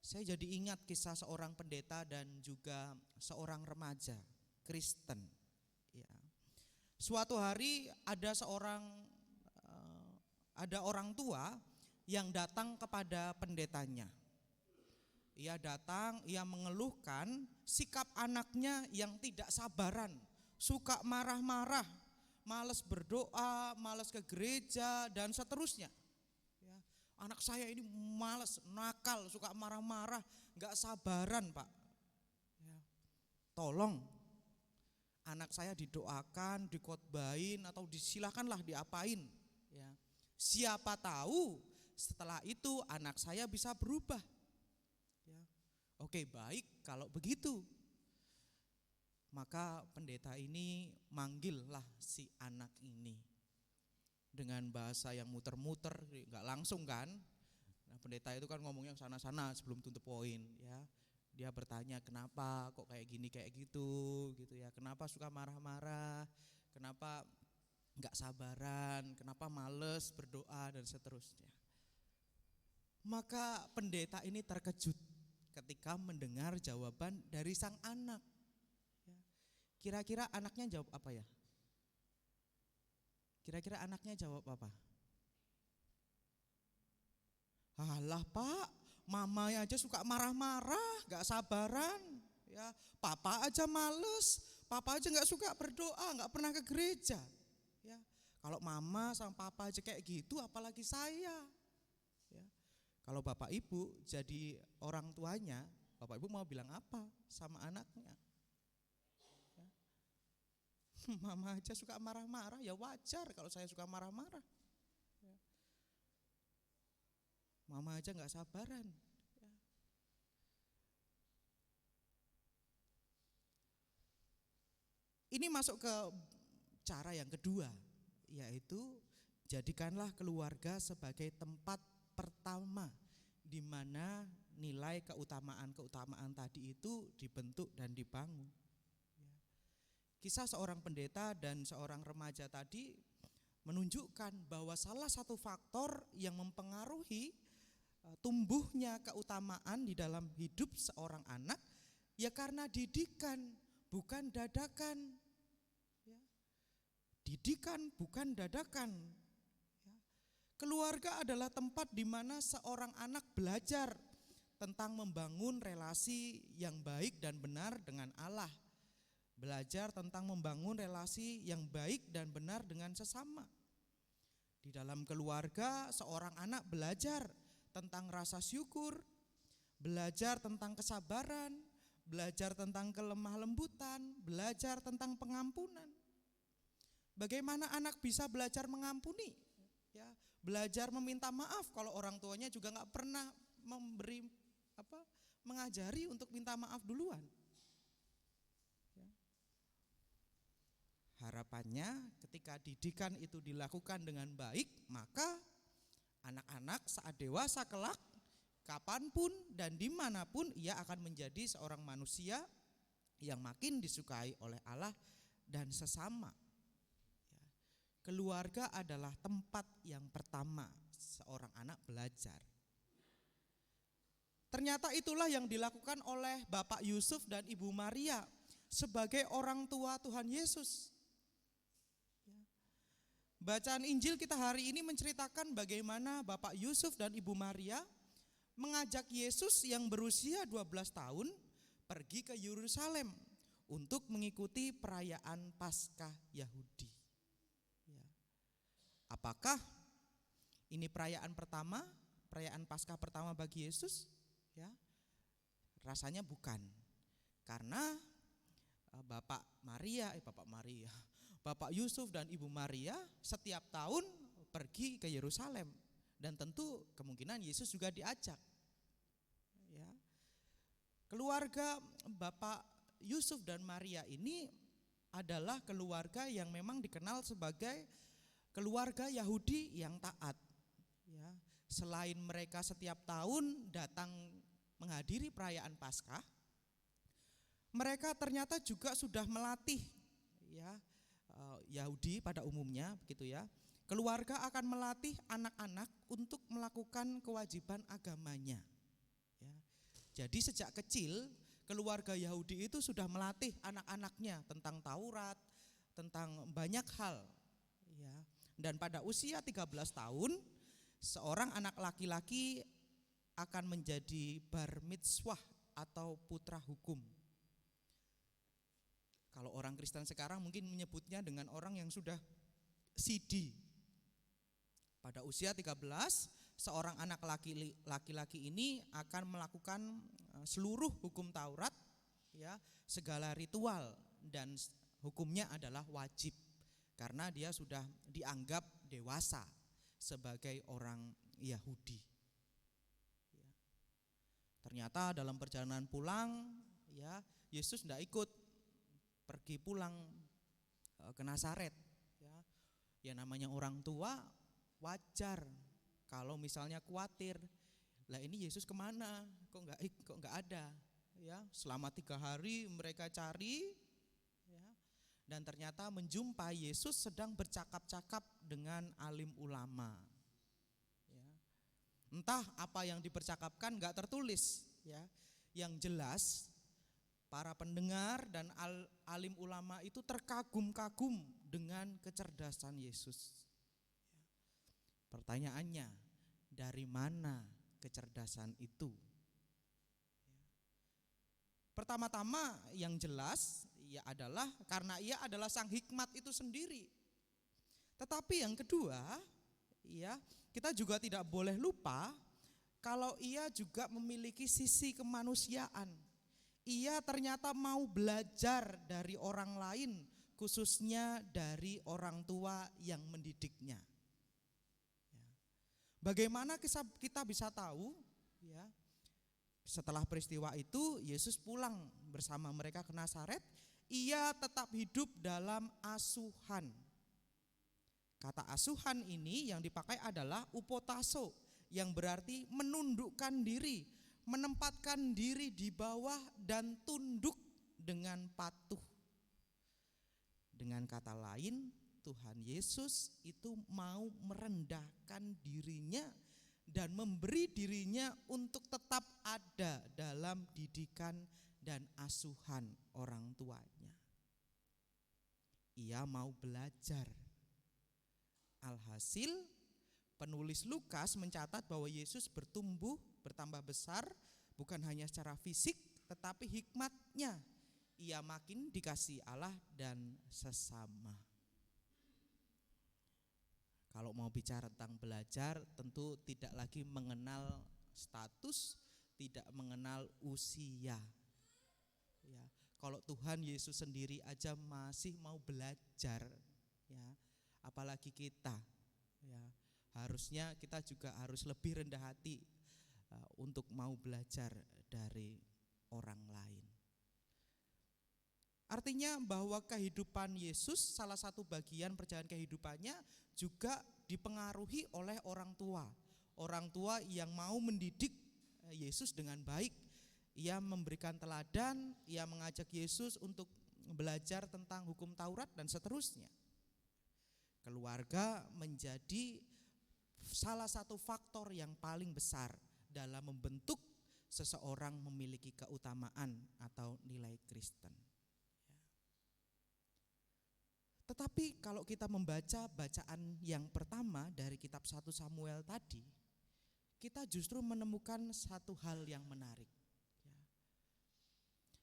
S4: Saya jadi ingat kisah seorang pendeta dan juga seorang remaja Kristen. Ya. Suatu hari ada orang tua yang datang kepada pendetanya. Ia datang, ia mengeluhkan sikap anaknya yang tidak sabaran, suka marah-marah, malas berdoa, malas ke gereja dan seterusnya. Anak saya ini malas, nakal, suka marah-marah, gak sabaran Pak. Tolong anak saya didoakan, dikhotbahin atau disilakanlah diapain. Siapa tahu setelah itu anak saya bisa berubah. Oke, baik kalau begitu. Maka pendeta ini manggillah si anak ini. Dengan bahasa yang muter-muter, nggak langsung kan. Nah, pendeta itu kan ngomongnya sana-sana sebelum tutup poin, ya. Dia bertanya kenapa kok kayak gini kayak gitu ya. Kenapa suka marah-marah? Kenapa nggak sabaran? Kenapa males berdoa dan seterusnya. Maka pendeta ini terkejut ketika mendengar jawaban dari sang anak. Kira-kira anaknya jawab apa ya? Kira-kira anaknya jawab apa? Alah Pak, mama aja suka marah-marah, gak sabaran. Ya, papa aja males, papa aja gak suka berdoa, gak pernah ke gereja. Ya, kalau mama sama papa aja kayak gitu, apalagi saya. Ya, kalau bapak ibu jadi orang tuanya, bapak ibu mau bilang apa sama anaknya? Mama aja suka marah-marah, ya wajar kalau saya suka marah-marah. Mama aja gak sabaran. Ini masuk ke cara yang kedua, yaitu jadikanlah keluarga sebagai tempat pertama di mana nilai keutamaan tadi itu dibentuk dan dibangun. Kisah seorang pendeta dan seorang remaja tadi menunjukkan bahwa salah satu faktor yang mempengaruhi tumbuhnya keutamaan di dalam hidup seorang anak ya karena didikan, bukan dadakan. Didikan bukan dadakan. Keluarga adalah tempat di mana seorang anak belajar tentang membangun relasi yang baik dan benar dengan Allah. Belajar tentang membangun relasi yang baik dan benar dengan sesama. Di dalam keluarga, seorang anak belajar tentang rasa syukur, belajar tentang kesabaran, belajar tentang kelemah lembutan, belajar tentang pengampunan. Bagaimana anak bisa belajar mengampuni? Ya, belajar meminta maaf kalau orang tuanya juga nggak pernah mengajari untuk minta maaf duluan. Harapannya ketika didikan itu dilakukan dengan baik, maka anak-anak saat dewasa kelak kapanpun dan dimanapun ia akan menjadi seorang manusia yang makin disukai oleh Allah dan sesama. Ya. Keluarga adalah tempat yang pertama seorang anak belajar. Ternyata itulah yang dilakukan oleh Bapak Yusuf dan Ibu Maria sebagai orang tua Tuhan Yesus. Bacaan Injil kita hari ini menceritakan bagaimana Bapak Yusuf dan Ibu Maria mengajak Yesus yang berusia 12 tahun pergi ke Yerusalem untuk mengikuti perayaan Paskah Yahudi. Ya. Apakah ini perayaan pertama, perayaan Paskah pertama bagi Yesus? Ya, rasanya bukan, karena Bapak Yusuf dan Ibu Maria setiap tahun pergi ke Yerusalem dan tentu kemungkinan Yesus juga diajak. Ya. Keluarga Bapak Yusuf dan Maria ini adalah keluarga yang memang dikenal sebagai keluarga Yahudi yang taat. Ya. Selain mereka setiap tahun datang menghadiri perayaan Paskah, mereka ternyata juga sudah melatih ya Yahudi pada umumnya begitu ya. Keluarga akan melatih anak-anak untuk melakukan kewajiban agamanya. Ya. Jadi sejak kecil keluarga Yahudi itu sudah melatih anak-anaknya tentang Taurat, tentang banyak hal. Ya. Dan pada usia 13 tahun seorang anak laki-laki akan menjadi bar mitzvah atau putra hukum. Kalau orang Kristen sekarang mungkin menyebutnya dengan orang yang sudah sidi. Pada usia 13, seorang anak laki-laki ini akan melakukan seluruh hukum Taurat, ya, segala ritual, dan hukumnya adalah wajib karena dia sudah dianggap dewasa sebagai orang Yahudi. Ya. Ternyata dalam perjalanan pulang, ya, Yesus tidak ikut pergi pulang ke Nazaret. Ya namanya orang tua wajar kalau misalnya khawatir, lah ini Yesus kemana? Kok nggak ada? Ya, selama 3 hari mereka cari, ya, dan ternyata menjumpai Yesus sedang bercakap-cakap dengan alim ulama. Ya. Entah apa yang dipercakapkan nggak tertulis. Ya. Yang jelas para pendengar dan alim ulama itu terkagum-kagum dengan kecerdasan Yesus. Pertanyaannya, dari mana kecerdasan itu? Pertama-tama yang jelas ya adalah karena ia adalah sang hikmat itu sendiri. Tetapi yang kedua, ya, kita juga tidak boleh lupa kalau ia juga memiliki sisi kemanusiaan. Ia ternyata mau belajar dari orang lain, khususnya dari orang tua yang mendidiknya. Bagaimana kita bisa tahu? Ya, setelah peristiwa itu Yesus pulang bersama mereka ke Nazaret. Ia tetap hidup dalam asuhan. Kata asuhan ini yang dipakai adalah upotaso, yang berarti menundukkan diri, menempatkan diri di bawah dan tunduk dengan patuh. Dengan kata lain, Tuhan Yesus itu mau merendahkan dirinya dan memberi dirinya untuk tetap ada dalam didikan dan asuhan orang tuanya. Ia mau belajar. Alhasil penulis Lukas mencatat bahwa Yesus bertambah besar bukan hanya secara fisik tetapi hikmatnya. Ia makin dikasihi Allah dan sesama. Kalau mau bicara tentang belajar, tentu tidak lagi mengenal status, tidak mengenal usia. Ya, kalau Tuhan Yesus sendiri aja masih mau belajar, ya, apalagi kita. Ya, harusnya kita juga harus lebih rendah hati untuk mau belajar dari orang lain. Artinya bahwa kehidupan Yesus, salah satu bagian perjalanan kehidupannya juga dipengaruhi oleh orang tua. Orang tua yang mau mendidik Yesus dengan baik. Ia memberikan teladan, ia mengajak Yesus untuk belajar tentang hukum Taurat dan seterusnya. Keluarga menjadi salah satu faktor yang paling besar dalam membentuk seseorang memiliki keutamaan atau nilai Kristen. Tetapi kalau kita membaca bacaan yang pertama dari kitab 1 Samuel tadi, kita justru menemukan satu hal yang menarik.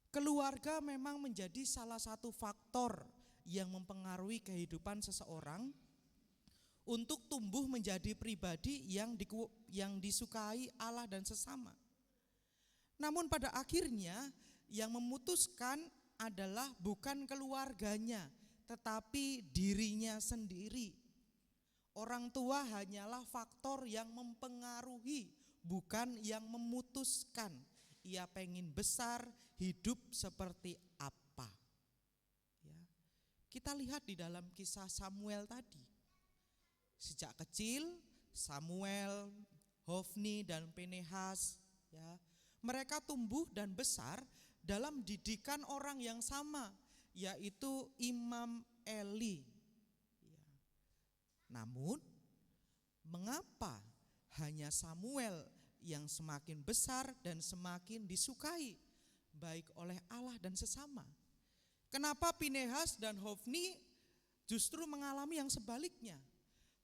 S4: Keluarga memang menjadi salah satu faktor yang mempengaruhi kehidupan seseorang untuk tumbuh menjadi pribadi yang disukai Allah dan sesama. Namun pada akhirnya yang memutuskan adalah bukan keluarganya, tetapi dirinya sendiri. Orang tua hanyalah faktor yang mempengaruhi, bukan yang memutuskan. Ia pengen besar, hidup seperti apa. Ya. Kita lihat di dalam kisah Samuel tadi. Sejak kecil, Samuel, Hofni, dan Pinehas, ya, mereka tumbuh dan besar dalam didikan orang yang sama, yaitu Imam Eli. Ya. Namun, mengapa hanya Samuel yang semakin besar dan semakin disukai baik oleh Allah dan sesama? Kenapa Pinehas dan Hofni justru mengalami yang sebaliknya?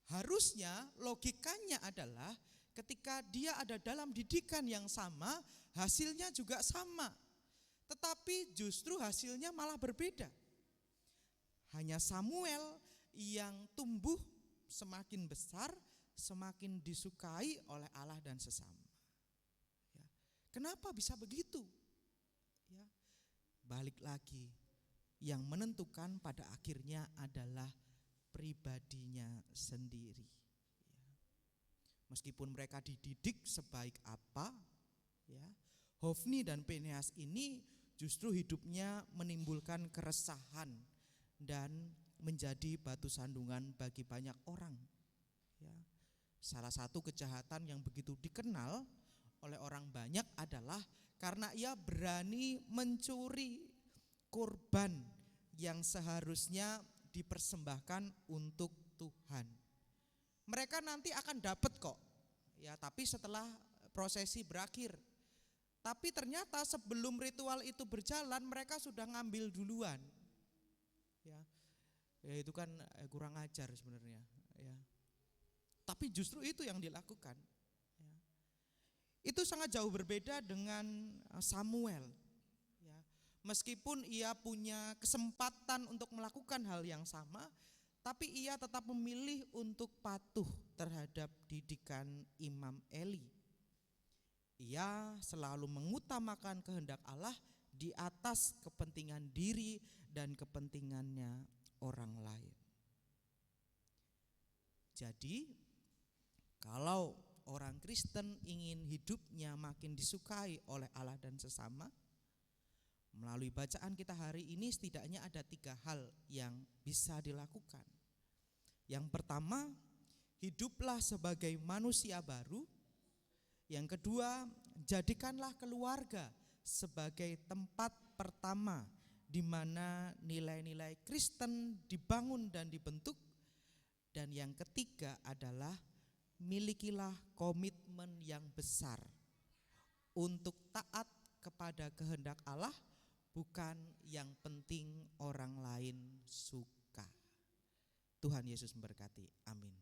S4: Harusnya logikanya adalah ketika dia ada dalam didikan yang sama, hasilnya juga sama. Tetapi justru hasilnya malah berbeda. Hanya Samuel yang tumbuh semakin besar, semakin disukai oleh Allah dan sesama. Ya. Kenapa bisa begitu? Ya. Balik lagi, yang menentukan pada akhirnya adalah pribadinya sendiri. Ya. Meskipun mereka dididik sebaik apa, ya, Hofni dan Pinehas ini justru hidupnya menimbulkan keresahan dan menjadi batu sandungan bagi banyak orang. Ya. Salah satu kejahatan yang begitu dikenal oleh orang banyak adalah karena ia berani mencuri kurban yang seharusnya dipersembahkan untuk Tuhan. Mereka nanti akan dapat kok, ya, tapi setelah prosesi berakhir. Tapi ternyata sebelum ritual itu berjalan, mereka sudah ngambil duluan. Ya, itu kan kurang ajar sebenarnya. Ya. Tapi justru itu yang dilakukan. Ya. Itu sangat jauh berbeda dengan Samuel. Ya. Meskipun ia punya kesempatan untuk melakukan hal yang sama, tapi ia tetap memilih untuk patuh terhadap didikan Imam Eli. Ia selalu mengutamakan kehendak Allah di atas kepentingan diri dan kepentingannya orang lain. Jadi kalau orang Kristen ingin hidupnya makin disukai oleh Allah dan sesama, melalui bacaan kita hari ini setidaknya ada 3 hal yang bisa dilakukan. Yang pertama, hiduplah sebagai manusia baru. Yang kedua, jadikanlah keluarga sebagai tempat pertama di mana nilai-nilai Kristen dibangun dan dibentuk. Dan yang ketiga adalah milikilah komitmen yang besar untuk taat kepada kehendak Allah, bukan yang penting orang lain suka. Tuhan Yesus memberkati. Amin.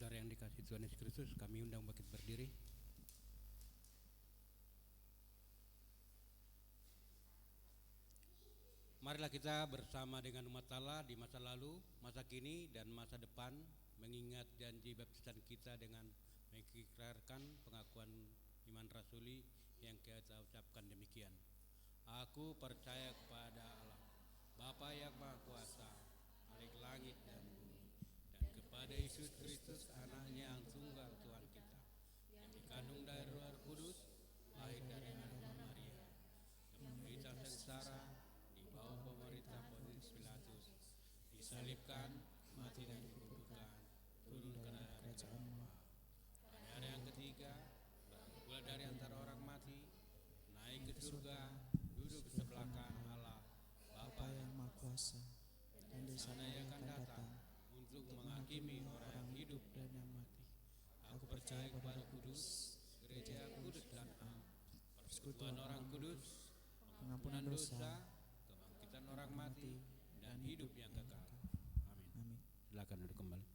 S10: Saudara yang dikasihi Tuhan Yesus Kristus, kami undang bangkit berdiri. Marilah kita bersama dengan umat Allah di masa lalu, masa kini, dan masa depan mengingat janji baptisan kita dengan mengikrarkan pengakuan iman rasuli yang kita ucapkan demikian. Aku percaya kepada Allah, Bapa yang Maha Kuasa, Khalik langit dan bumi, dan kepada Yesus Kristus, anaknya yang tunggal Tuhan kita, yang dikandung dari Roh Kudus, lahir dari Maria, yang menderita sengsara di bawah pemerintah Pontius Pilatus, disalibkan, mati dan dikuburkan, turun ke dalam kerajaan Allah. Pada hari yang ketiga, bangkit pula dari antara orang mati, naik ke surga, duduk sebelah kanan Allah, Bapa yang
S4: Maha Kuasa, dan di
S10: sana
S4: sana
S10: ia
S4: yang
S10: akan datang untuk menghakimi orang yang hidup
S4: dan yang mati.
S10: Aku percaya kepada kudus, gereja yang kudus dan am, persekutuan orang kudus, pengampunan dosa, kebangkitan orang mati, dan hidup yang kekal. Amin.
S4: Amin.
S10: Silakan duduk kembali.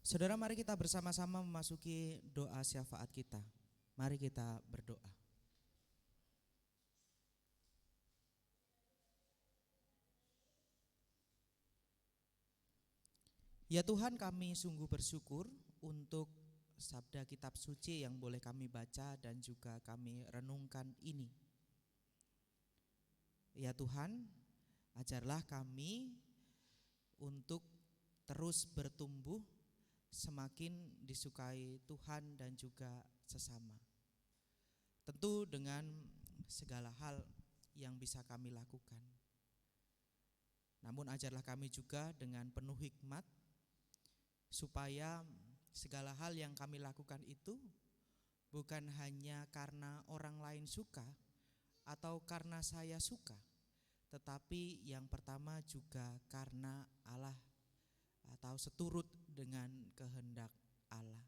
S4: Saudara, mari kita bersama-sama memasuki doa syafaat kita. Mari kita berdoa. Ya Tuhan, kami sungguh bersyukur untuk sabda kitab suci yang boleh kami baca dan juga kami renungkan ini. Ya Tuhan, ajarlah kami untuk terus bertumbuh semakin disukai Tuhan dan juga sesama. Tentu dengan segala hal yang bisa kami lakukan. Namun ajarlah kami juga dengan penuh hikmat supaya segala hal yang kami lakukan itu bukan hanya karena orang lain suka atau karena saya suka, tetapi yang pertama juga karena Allah atau seturut dengan kehendak Allah.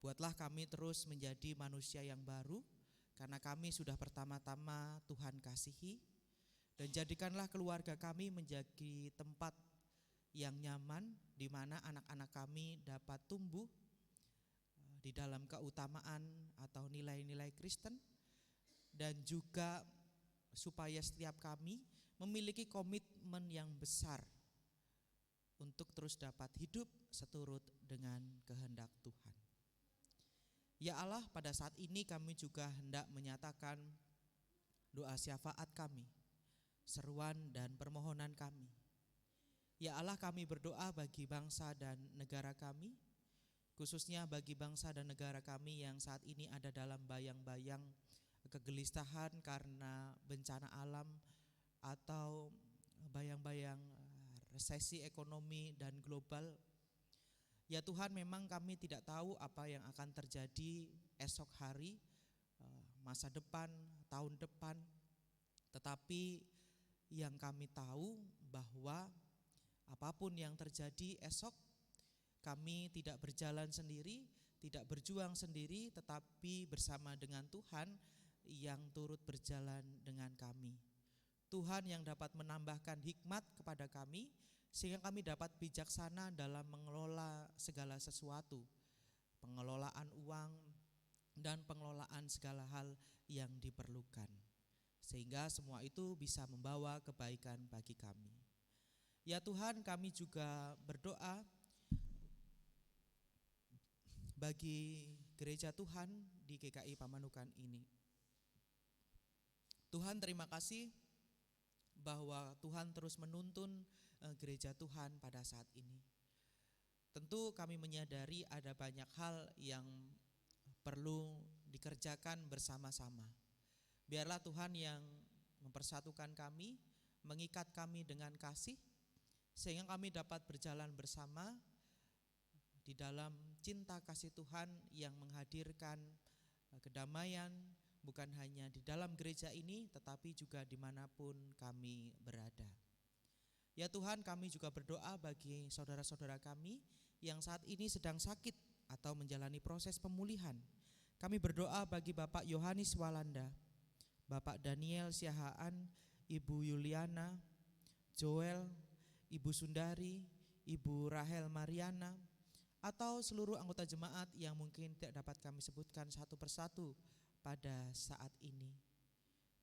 S4: Buatlah kami terus menjadi manusia yang baru, karena kami sudah pertama-tama Tuhan kasihi, dan jadikanlah keluarga kami menjadi tempat yang nyaman di mana anak-anak kami dapat tumbuh di dalam keutamaan atau nilai-nilai Kristen, dan juga supaya setiap kami memiliki komitmen yang besar untuk terus dapat hidup seturut dengan kehendak Tuhan. Ya Allah, pada saat ini kami juga hendak menyatakan doa syafaat kami, seruan dan permohonan kami. Ya Allah, kami berdoa bagi bangsa dan negara kami, khususnya bagi bangsa dan negara kami yang saat ini ada dalam bayang-bayang kegelisahan karena bencana alam atau bayang-bayang resesi ekonomi dan global. Ya Tuhan, memang kami tidak tahu apa yang akan terjadi esok hari, masa depan, tahun depan. Tetapi yang kami tahu bahwa apapun yang terjadi esok, kami tidak berjalan sendiri, tidak berjuang sendiri, tetapi bersama dengan Tuhan yang turut berjalan dengan kami. Tuhan yang dapat menambahkan hikmat kepada kami, sehingga kami dapat bijaksana dalam mengelola segala sesuatu, pengelolaan uang dan pengelolaan segala hal yang diperlukan, sehingga semua itu bisa membawa kebaikan bagi kami. Ya Tuhan, kami juga berdoa bagi gereja Tuhan di GKI Pamanukan ini. Tuhan, terima kasih bahwa Tuhan terus menuntun gereja Tuhan pada saat ini. Tentu kami menyadari ada banyak hal yang perlu dikerjakan bersama-sama. Biarlah Tuhan yang mempersatukan kami, mengikat kami dengan kasih, sehingga kami dapat berjalan bersama di dalam cinta kasih Tuhan yang menghadirkan kedamaian, bukan hanya di dalam gereja ini, tetapi juga dimanapun kami berada. Ya Tuhan, kami juga berdoa bagi saudara-saudara kami yang saat ini sedang sakit atau menjalani proses pemulihan. Kami berdoa bagi Bapak Yohanes Walanda, Bapak Daniel Siahaan, Ibu Yuliana, Joel, Ibu Sundari, Ibu Rahel Mariana, atau seluruh anggota jemaat yang mungkin tidak dapat kami sebutkan satu persatu pada saat ini.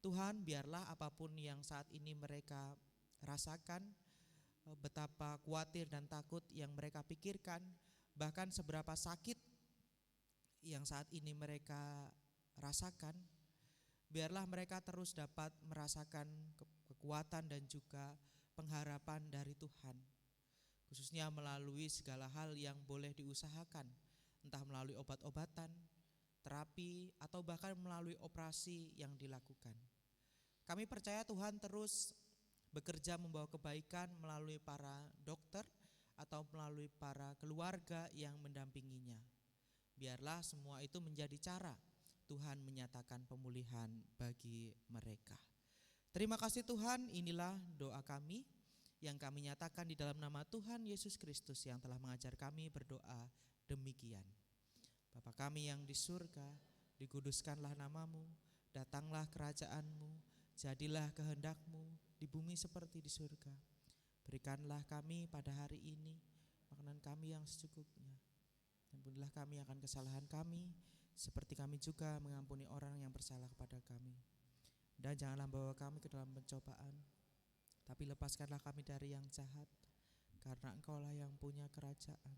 S4: Tuhan, biarlah apapun yang saat ini mereka rasakan, betapa khawatir dan takut yang mereka pikirkan, bahkan seberapa sakit yang saat ini mereka rasakan, biarlah mereka terus dapat merasakan kekuatan dan juga pengharapan dari Tuhan, khususnya melalui segala hal yang boleh diusahakan, entah melalui obat-obatan, terapi, atau bahkan melalui operasi yang dilakukan. Kami percaya Tuhan terus bekerja membawa kebaikan melalui para dokter atau melalui para keluarga yang mendampinginya. Biarlah semua itu menjadi cara Tuhan menyatakan pemulihan bagi mereka. Terima kasih Tuhan, inilah doa kami yang kami nyatakan di dalam nama Tuhan Yesus Kristus yang telah mengajar kami berdoa demikian. Bapa kami yang di surga, dikuduskanlah namamu, datanglah kerajaanmu, jadilah kehendakmu di bumi seperti di surga. Berikanlah kami pada hari ini makanan kami yang secukupnya. Ampunilah kami akan kesalahan kami, seperti kami juga mengampuni orang yang bersalah kepada kami. Dan janganlah bawa kami ke dalam pencobaan, tapi lepaskanlah kami dari yang jahat, karena Engkaulah yang punya kerajaan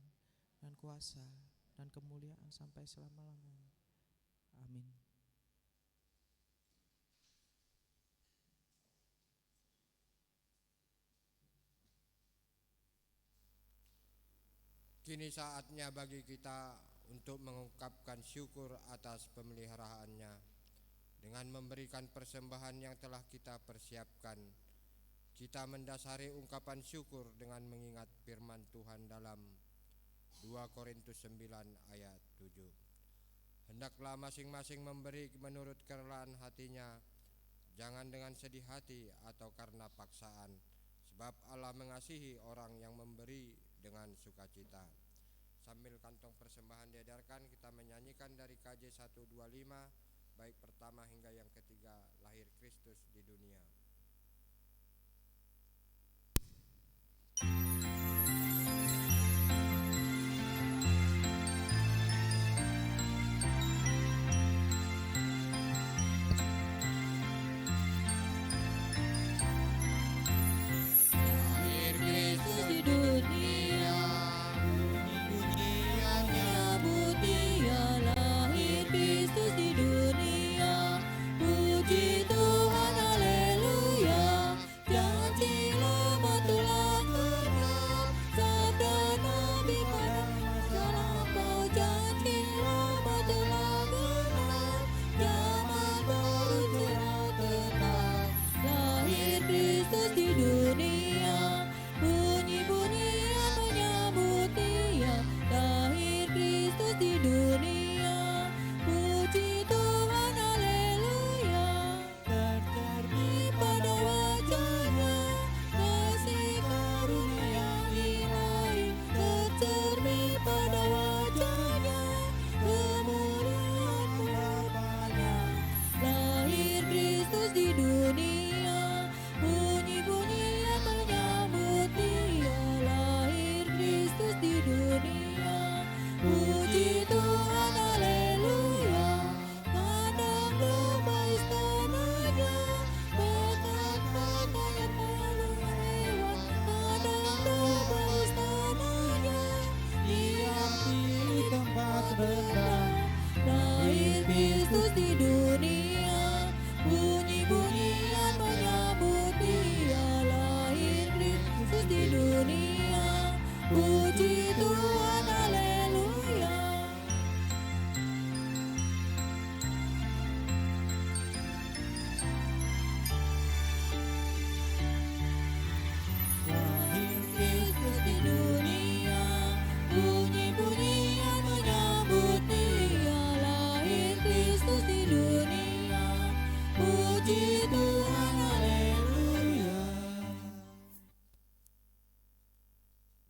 S4: dan kuasa dan kemuliaan sampai selama-lamanya. Amin.
S1: Kini saatnya bagi kita untuk mengungkapkan syukur atas pemeliharaannya dengan memberikan persembahan yang telah kita persiapkan. Kita mendasari ungkapan syukur dengan mengingat firman Tuhan dalam 2 Korintus 9 ayat 7. Hendaklah masing-masing memberi menurut kerelaan hatinya, jangan dengan sedih hati atau karena paksaan, sebab Allah mengasihi orang yang memberi dengan sukacita. Sambil kantong persembahan diedarkan, kita menyanyikan dari KJ 125 baik pertama hingga yang ketiga, lahir Kristus di dunia.
S8: Lahir Kristus di dunia, dunia menyambut Dia. Lahir Kristus di dunia, puji Tuhan, haleluya. Janji lama telah genap, sabda Nabi pada masa lampau. Janji lama telah genap, zaman baru cerah tetap. Lahir Kristus di dunia, bunyi-bunyian menyambut Dia. Lahir Kristus di dunia, puji Tuhan, haleluya. Tercermin pada wajahnya, kasih karunia ilahi. Tercermin pada wajahnya, kemuliaan Bapanya. Lahir Kristus di dunia, bunyi-bunyian menyambut Dia. Lahir Kristus di dunia, puji Tuhan, haleluya. Pandang domba istananya, petak-petaknya penuh hewan. Pandang domba istananya, Dia pilih tempat rendah. Lahir Kristus di dunia, bunyi-bunyian menyambut Dia. Lahir Kristus di dunia, puji Tuhan, haleluya. Lahir Kristus di dunia, bunyi-bunyian menyambut Dia. Lahir Kristus di dunia, puji Tuhan, haleluya.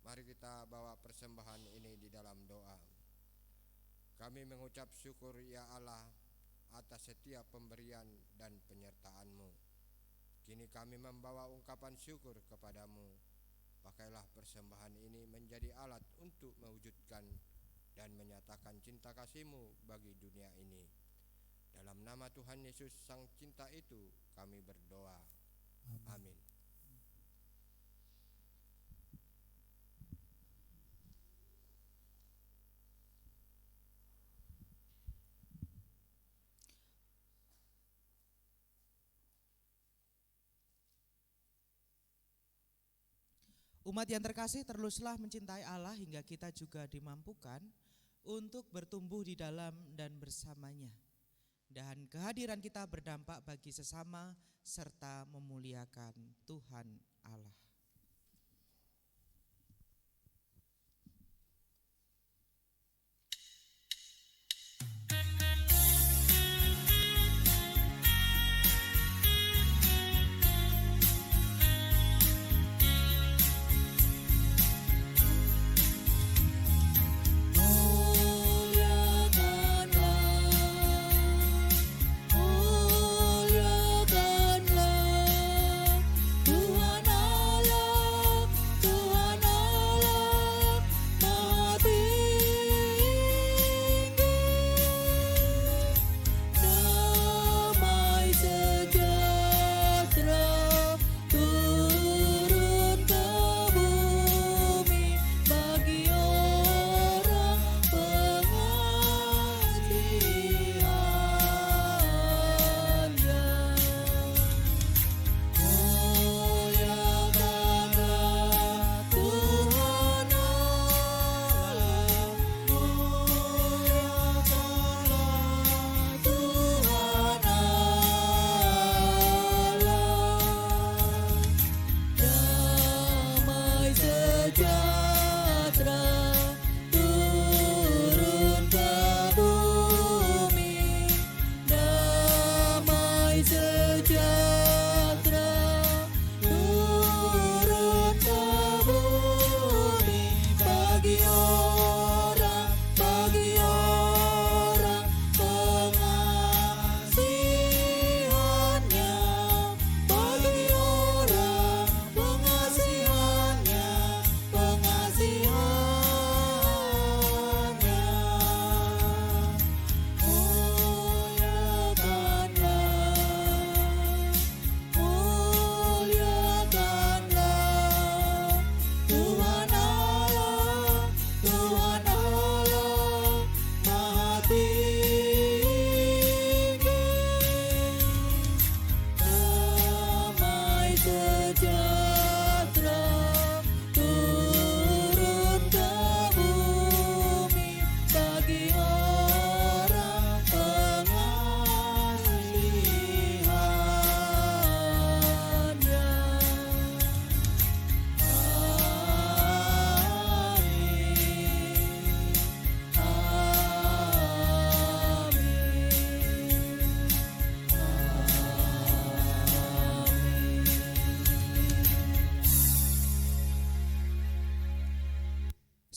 S1: Mari kita bawa persembahan ini di dalam doa. Kami mengucap syukur ya Allah atas setiap pemberian dan penyertaan-Mu. Kini kami membawa ungkapan syukur kepadamu. Pakailah persembahan ini menjadi alat untuk mewujudkan dan menyatakan cinta kasih-Mu bagi dunia ini. Dalam nama Tuhan Yesus Sang Cinta itu kami berdoa. Amin.
S4: Umat yang terkasih, teruslah mencintai Allah hingga kita juga dimampukan untuk bertumbuh di dalam dan bersamanya. Dan kehadiran kita berdampak bagi sesama serta memuliakan Tuhan Allah.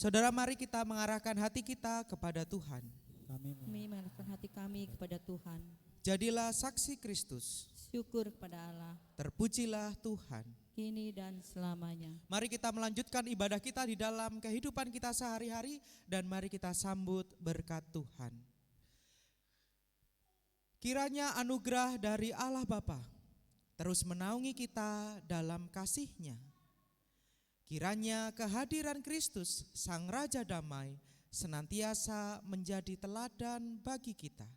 S4: Saudara, mari kita mengarahkan hati kita kepada Tuhan.
S3: Kami
S7: mengarahkan hati kami kepada Tuhan.
S4: Jadilah saksi Kristus.
S7: Syukur kepada Allah.
S4: Terpujilah Tuhan.
S7: Kini dan selamanya.
S4: Mari kita melanjutkan ibadah kita di dalam kehidupan kita sehari-hari dan mari kita sambut berkat Tuhan. Kiranya anugerah dari Allah Bapa terus menaungi kita dalam kasih-Nya. Kiranya kehadiran Kristus, Sang Raja Damai, senantiasa menjadi teladan bagi kita.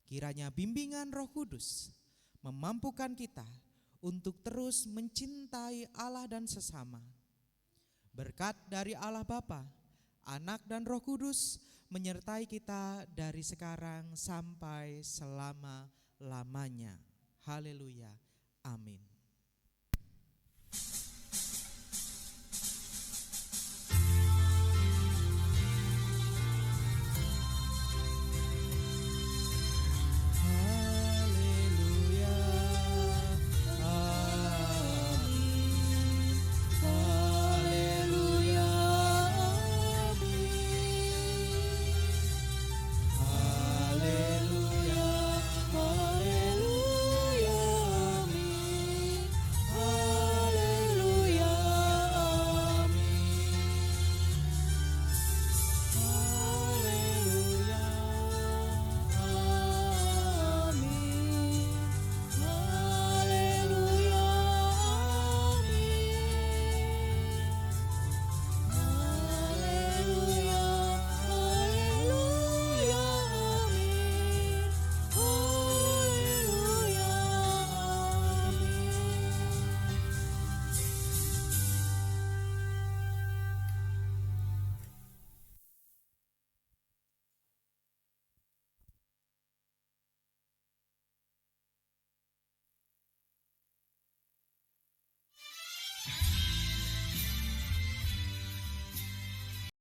S4: Kiranya bimbingan Roh Kudus memampukan kita untuk terus mencintai Allah dan sesama. Berkat dari Allah Bapa, Anak dan Roh Kudus menyertai kita dari sekarang sampai selama-lamanya. Haleluya. Amin.